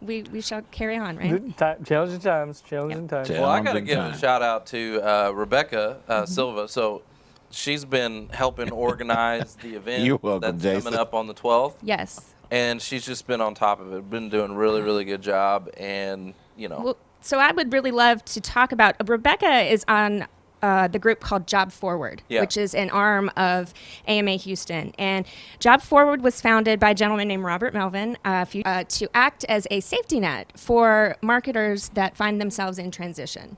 we shall carry on, right? Challenging times. Challenging times. Yeah. Well, I got to Challenging give a time. shout out to Rebecca Silva. So she's been helping organize the event You're welcome, that's Jason. coming up on the 12th. Yes. And she's just been on top of it. Been doing a really, really good job. And, Well, so I would really love to talk about Rebecca is on the group called Job Forward, Yeah. which is an arm of AMA Houston. And Job Forward was founded by a gentleman named Robert Melvin to act as a safety net for marketers that find themselves in transition.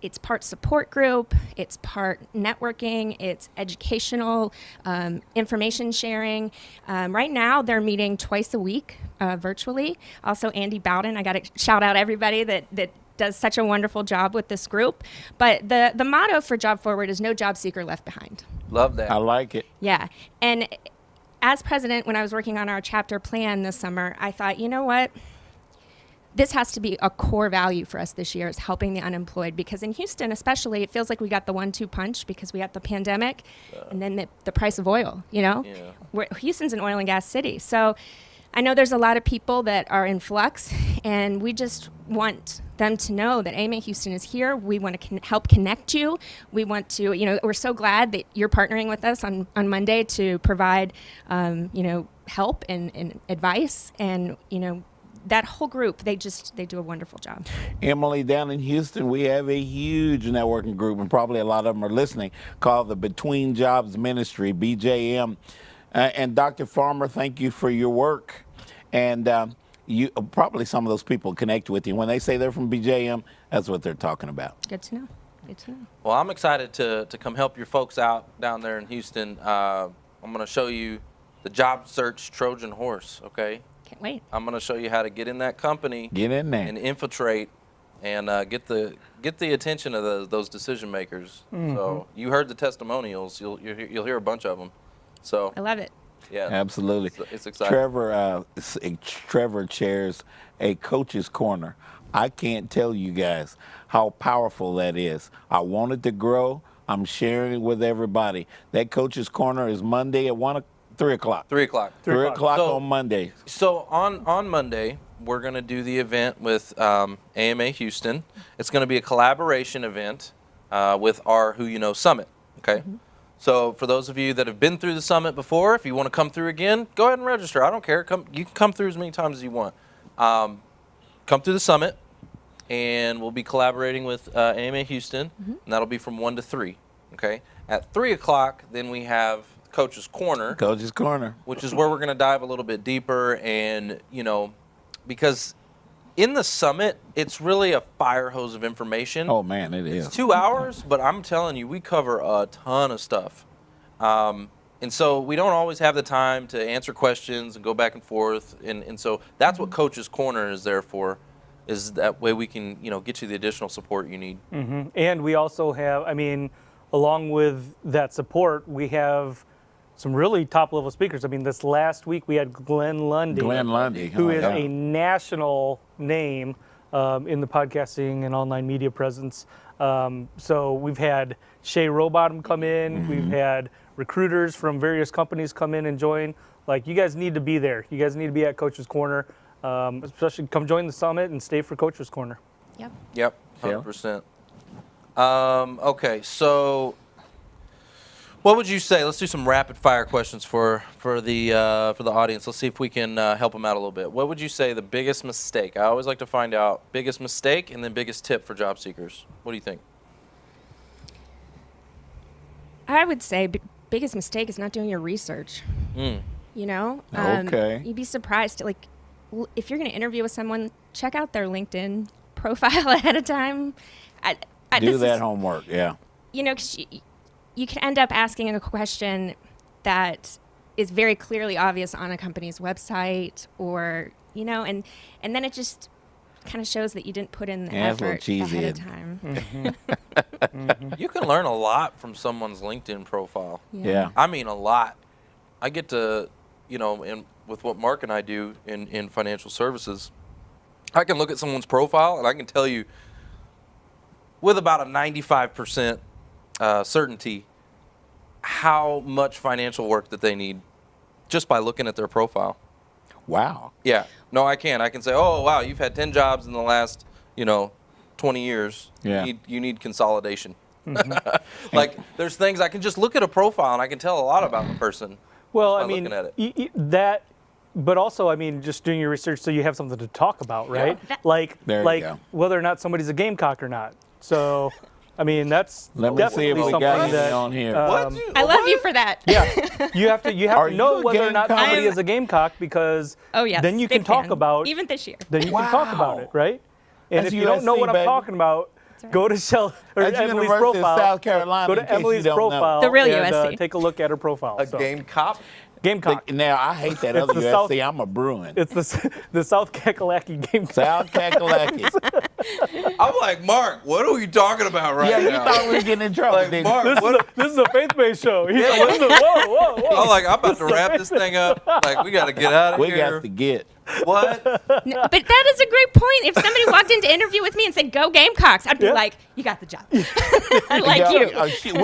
It's part support group, it's part networking, it's educational, information sharing. Right now, they're meeting twice a week virtually. Also, Andy Bowden, I got to shout out everybody that does such a wonderful job with this group. But the motto for Job Forward is no job seeker left behind. love that. I like it. Yeah. And as president, when I was working on our chapter plan this summer, I thought, you know what? This has to be a core value for us this year, is helping the unemployed, because in Houston especially, it feels like we got the 1-2 punch because we got the pandemic and then the price of oil, Yeah. Houston's an oil and gas city. So I know there's a lot of people that are in flux, and we just want them to know that AMA Houston is here. We want to help connect you. We want to, we're so glad that you're partnering with us on Monday to provide, help and advice. And, that whole group, they do a wonderful job. Emily, down in Houston, we have a huge networking group, and probably a lot of them are listening, called the Between Jobs Ministry, BJM. And Dr. Farmer, thank you for your work. And you probably some of those people connect with you. When they say they're from BJM, that's what they're talking about. Good to know. Good to know. Well, I'm excited to come help your folks out down there in Houston. I'm going to show you the job search Trojan horse, okay? Can't wait. I'm going to show you how to get in that company. Get in there. And infiltrate and get the attention of those decision makers. So you heard the testimonials. You'll hear a bunch of them. So I love it. yeah, Absolutely. it's exciting. Trevor chairs a coach's corner. I can't tell you guys how powerful that is. I want it to grow. I'm sharing it with everybody. That coach's corner is Monday at 3 o'clock. 3 o'clock. 3 o'clock So- on Monday. So on Monday, we're going to do the event with AMA Houston. It's going to be a collaboration event with our Who You Know Summit, okay? So for those of you that have been through the summit before, if you want to come through again, go ahead and register. I don't care. You can come through as many times as you want. Come through the summit, and we'll be collaborating with AMA Houston, and that'll be from 1 to 3, okay? At 3 o'clock, then we have Coach's Corner. Coach's corner. Which is where we're going to dive a little bit deeper and, because in the summit, it's really a fire hose of information. Oh, man, it is. It's 2 hours, but I'm telling you, we cover a ton of stuff. And so we don't always have the time to answer questions and go back and forth. And so that's what Coach's Corner is there for, is that way we can, get you the additional support you need. And we also have, along with that support, we have some really top-level speakers. This last week we had Glenn Lundy. Glenn Lundy. Who is yeah. a national name in the podcasting and online media presence. So we've had Shay Rowbottom come in. We've had recruiters from various companies come in and join. You guys need to be there. You guys need to be at Coach's Corner. Especially come join the summit and stay for Coach's Corner. Yep, 100%. Okay, so what would you say? Let's do some rapid fire questions for the audience. Let's see if we can help them out a little bit. What would you say the biggest mistake? I always like to find out biggest mistake and then biggest tip for job seekers. What do you think? I would say biggest mistake is not doing your research. Okay. You'd be surprised. If you're going to interview with someone, check out their LinkedIn profile ahead of time. Do that homework, yeah. 'Cause you can end up asking a question that is very clearly obvious on a company's website, or and then it just kind of shows that you didn't put in the effort ahead of time. You can learn a lot from someone's LinkedIn profile. Yeah. I mean, a lot. I get to, with what Mark and I do in financial services, I can look at someone's profile and I can tell you with about a 95% certainty how much financial work that they need just by looking at their profile. Wow. Yeah. No, I can. I can say, oh, wow, you've had 10 jobs in the last, 20 years. Yeah. You need consolidation. There's things I can just look at a profile and I can tell a lot about the person. Well, by looking at it. that, but also, just doing your research so you have something to talk about, right? Yeah. There you go. Whether or not somebody's a Gamecock or not. So, that's Let me definitely see if we something got that any on here. I love you for that. Yeah, you have to Are to know you a whether or not Gamecock? somebody is a Gamecock, because Oh, yes. then you big can talk fan. about Even this year. then you can talk about it, right? And That's if you don't know USC, what I'm baby. talking about, right. go to That's Emily's University of profile. South Carolina, Go in to case you Emily's don't know. profile. The real and, USC. take a look at her profile. A So. game cop? Gamecock. Now, I hate that It's other the South- USC. I'm a Bruin. It's the South Kakalaki Gamecock. South Kakalaki. I'm like, Mark, what are we talking about right Yeah, you now? thought we were getting in trouble, Like, didn't you? Mark, This is a faith-based show. He's like, whoa. I'm like, I'm about to wrap this thing up. Like, we got to get out of We here. got to get. What? No, but that is a great point. If somebody walked in to interview with me and said, "Go Gamecocks," I'd be like, "You got the job." I like Yeah, you.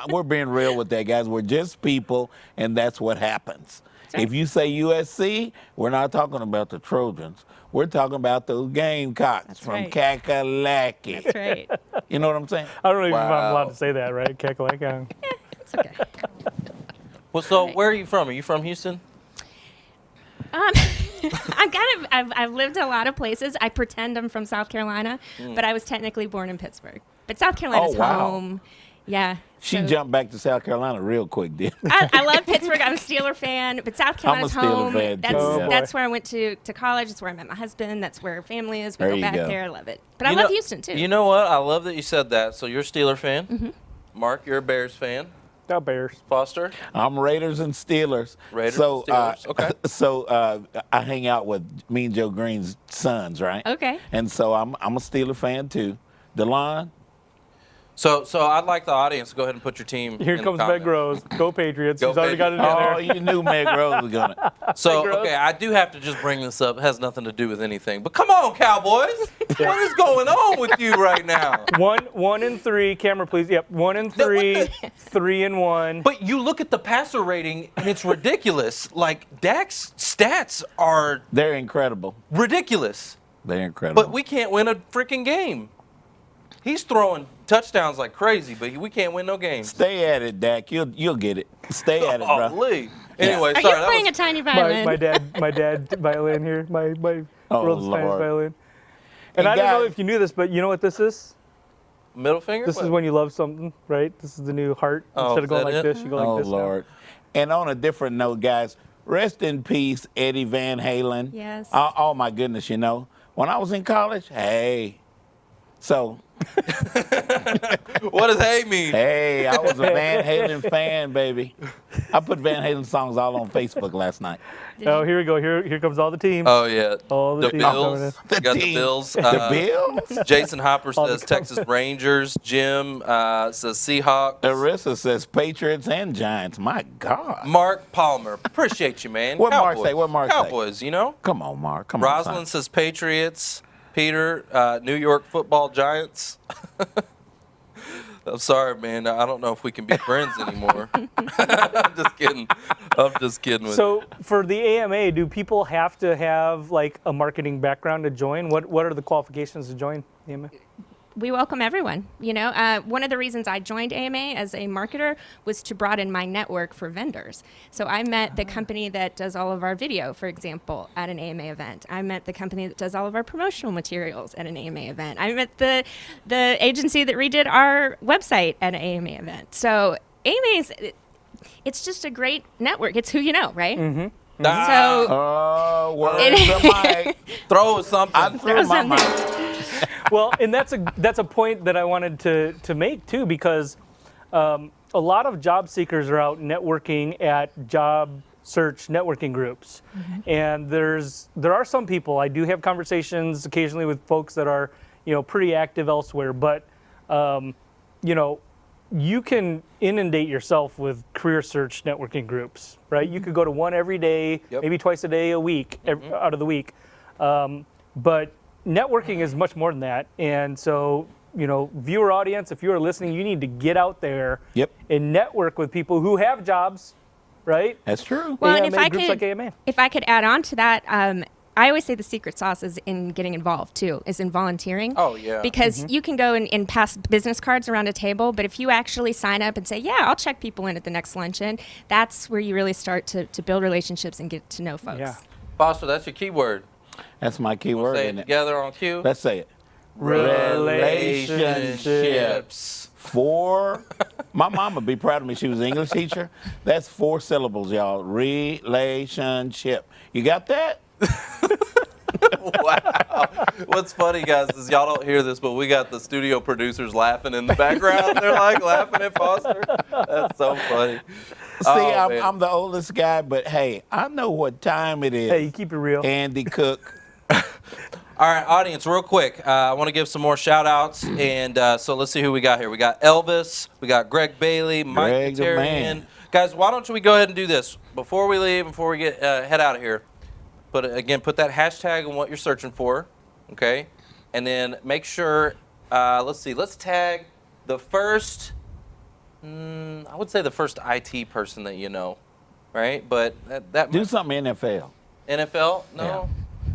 we're being real with that, guys. We're just people, and that's what happens. right. If you say USC, we're not talking about the Trojans. We're talking about those Gamecocks from right. Kakalaki. That's right. You know what I'm saying? I don't know if I'm Wow. allowed to say that, right? Kakalaki. It's okay. Well, so where are you from? Are you from Houston? I've lived a lot of places. I pretend I'm from South Carolina, but I was technically born in Pittsburgh. But South Carolina's Oh, wow. home. Yeah. She So- jumped back to South Carolina real quick, did I love Pittsburgh. I'm a Steeler fan, but South Carolina's I'm a Steeler home. fan, too, That's yeah. that's where I went to college. That's where I met my husband. That's where family is. We There go you back go. there. I love it. But I You love know- Houston too. You know what? I love that you said that. So you're a Steeler fan. Mm-hmm. Mark, you're a Bears fan. Go Bears. Foster. I'm Raiders and Steelers. Raiders so, and Steelers. Okay. So I hang out with me and Joe Green's sons, right? Okay. And so I'm a Steeler fan too. DeLon, So I'd like the audience to go ahead and put your team. Here in the comes Meg comments. Rose. Go Patriots. Go He's already got it in oh, there. you knew Meg Rose was gonna. So Meg Rose. okay, I do have to just bring this up. It has nothing to do with anything. But come on, Cowboys. What is going on with you right now? 1-3. Camera, please. Yep. 1-3. 3-1. But you look at the passer rating and it's ridiculous. Like Dak's stats are They're incredible. ridiculous. They're incredible. But we can't win a freaking game. He's throwing touchdowns like crazy, but we can't win no games. Stay at it, Dak. You'll get it. Stay at it, bro. Holy. Anyway, Are sorry. you that playing was- a tiny violin? My dad violin here. My Oh, world's tiniest Lord. violin. And Hey, I don't know guys- if you knew this, but you know what this is? middle finger? This is What? when you love something, right? This is the new heart. Oh, Instead of is going that like it? this, you go Oh, like this. now. Lord. And on a different note, guys, rest in peace, Eddie Van Halen. Yes. Oh, my goodness, when I was in college, hey. So, What does hey mean? hey, I was a Van Halen fan, baby. I put Van Halen songs all on Facebook last night. Oh, here we go. Here comes all the teams. Oh, yeah. All the teams coming in. Bills. We got the team. Bills. The Bills? Jason Hopper All the says Texas Rangers. Jim says Seahawks. Arissa says Patriots and Giants. My God. Mark Palmer. Appreciate you, man. What Mark Cowboys. say? What Mark say? Cowboys, you know? Come on, Mark. Come on. Rosalind son. says Patriots. Peter, New York Football Giants. I'm sorry, man. I don't know if we can be friends anymore. I'm just kidding. I'm just kidding with you. So for the AMA, do people have to have like a marketing background to join? What are the qualifications to join the AMA? We welcome everyone. One of the reasons I joined AMA as a marketer was to broaden my network for vendors. So I met the company that does all of our video, for example, at an AMA event. I met the company that does all of our promotional materials at an AMA event. I met the agency that redid our website at an AMA event. So AMA it's just a great network. It's who you know, right? Mm-hmm. So Oh, where's the mic? Throw something. I threw my something. mic. Well, and that's a point that I wanted to make too, because a lot of job seekers are out networking at job search networking groups, and there are some people. I do have conversations occasionally with folks that are pretty active elsewhere, but you can inundate yourself with career search networking groups, right? You could go to one every day, Yep. maybe twice a day a week, out of the week. But networking is much more than that. And so, viewer audience, if you are listening, you need to get out there Yep. and network with people who have jobs, right? That's true. Well, and AMA, groups like AMA. if I could add on to that, I always say the secret sauce is in getting involved too, is in volunteering. Oh, yeah. Because you can go and pass business cards around a table, but if you actually sign up and say, yeah, I'll check people in at the next luncheon, that's where you really start to build relationships and get to know folks. Yeah. Foster, that's your key word. That's my key word, Say it isn't it? together on cue. Let's say it. Relationships. My mom would be proud of me. She was an English teacher. That's 4 syllables, y'all. Relationship. You got that? Wow. What's funny, guys, is y'all don't hear this, but we got the studio producers laughing in the background. They're like laughing at Foster. That's so funny. See, Oh, man. I'm the oldest guy, but hey, I know what time it is. Hey, you keep it real. Andy Cook. All right, audience, real quick. I want to give some more shout-outs, and so let's see who we got here. We got Elvis, we got Greg Bailey, Mike Greg the Terrian. man. Guys, why don't we go ahead and do this before we leave, before we get head out of here. Put that hashtag on what you're searching for, okay? And then make sure, let's tag the first, I would say the first IT person that you know, right? But that Do something NFL. NFL, no?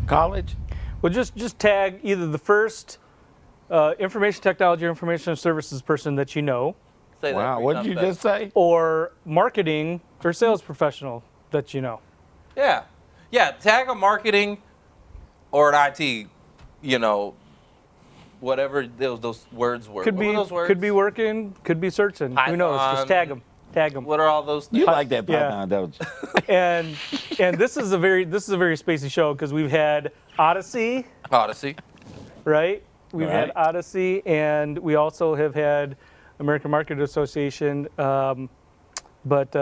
College? Well, just tag either the first information technology or information services person that you know, Say that Wow, 3 what times did you fast. just say? or marketing or sales professional that you know. Yeah, tag a marketing or an IT, whatever those words were. Could What were be those words? could be working, could be searching. Who knows? Just tag them. Tag them. What are all those things? You like that Yeah. Python, don't you? And this is a very spacey show because we've had Odyssey, Odyssey. right? We've Right. had Odyssey, and we also have had American Market Association. But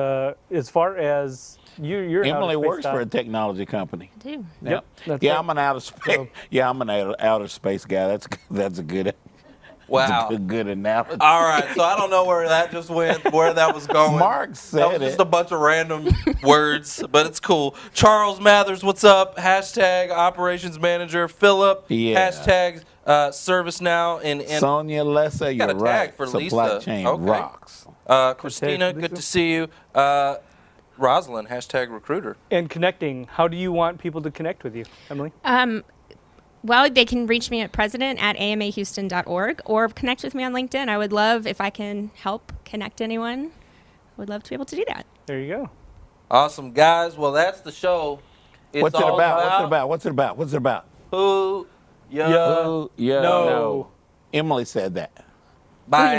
as far as you're an Emily outer space works guy. for a technology company. I do. Yep, that's Yeah, right. I'm an outer space. Yeah, I'm an outer space guy. That's a good. Wow. That's a good analogy. All right, so I don't know where that just went, where that was going. Mark That said was just it. a bunch of random words, but it's cool. Charles Mathers, what's up? Hashtag operations manager. Philip, Yeah. hashtag ServiceNow. And Sonia Lessa, got you're a tag right. for Supply Lisa. chain Okay. rocks. Christina, Lisa. good to see you. Rosalind, hashtag recruiter. And connecting. How do you want people to connect with you, Emily? Well, they can reach me at president@amahouston.org or connect with me on LinkedIn. I would love if I can help connect anyone. I would love to be able to do that. There you go. Awesome, guys. Well, that's the show. It's What's it all about? What's it about? What's it about? What's it about? Who you Yeah. Yeah. No. Emily said that. Bye.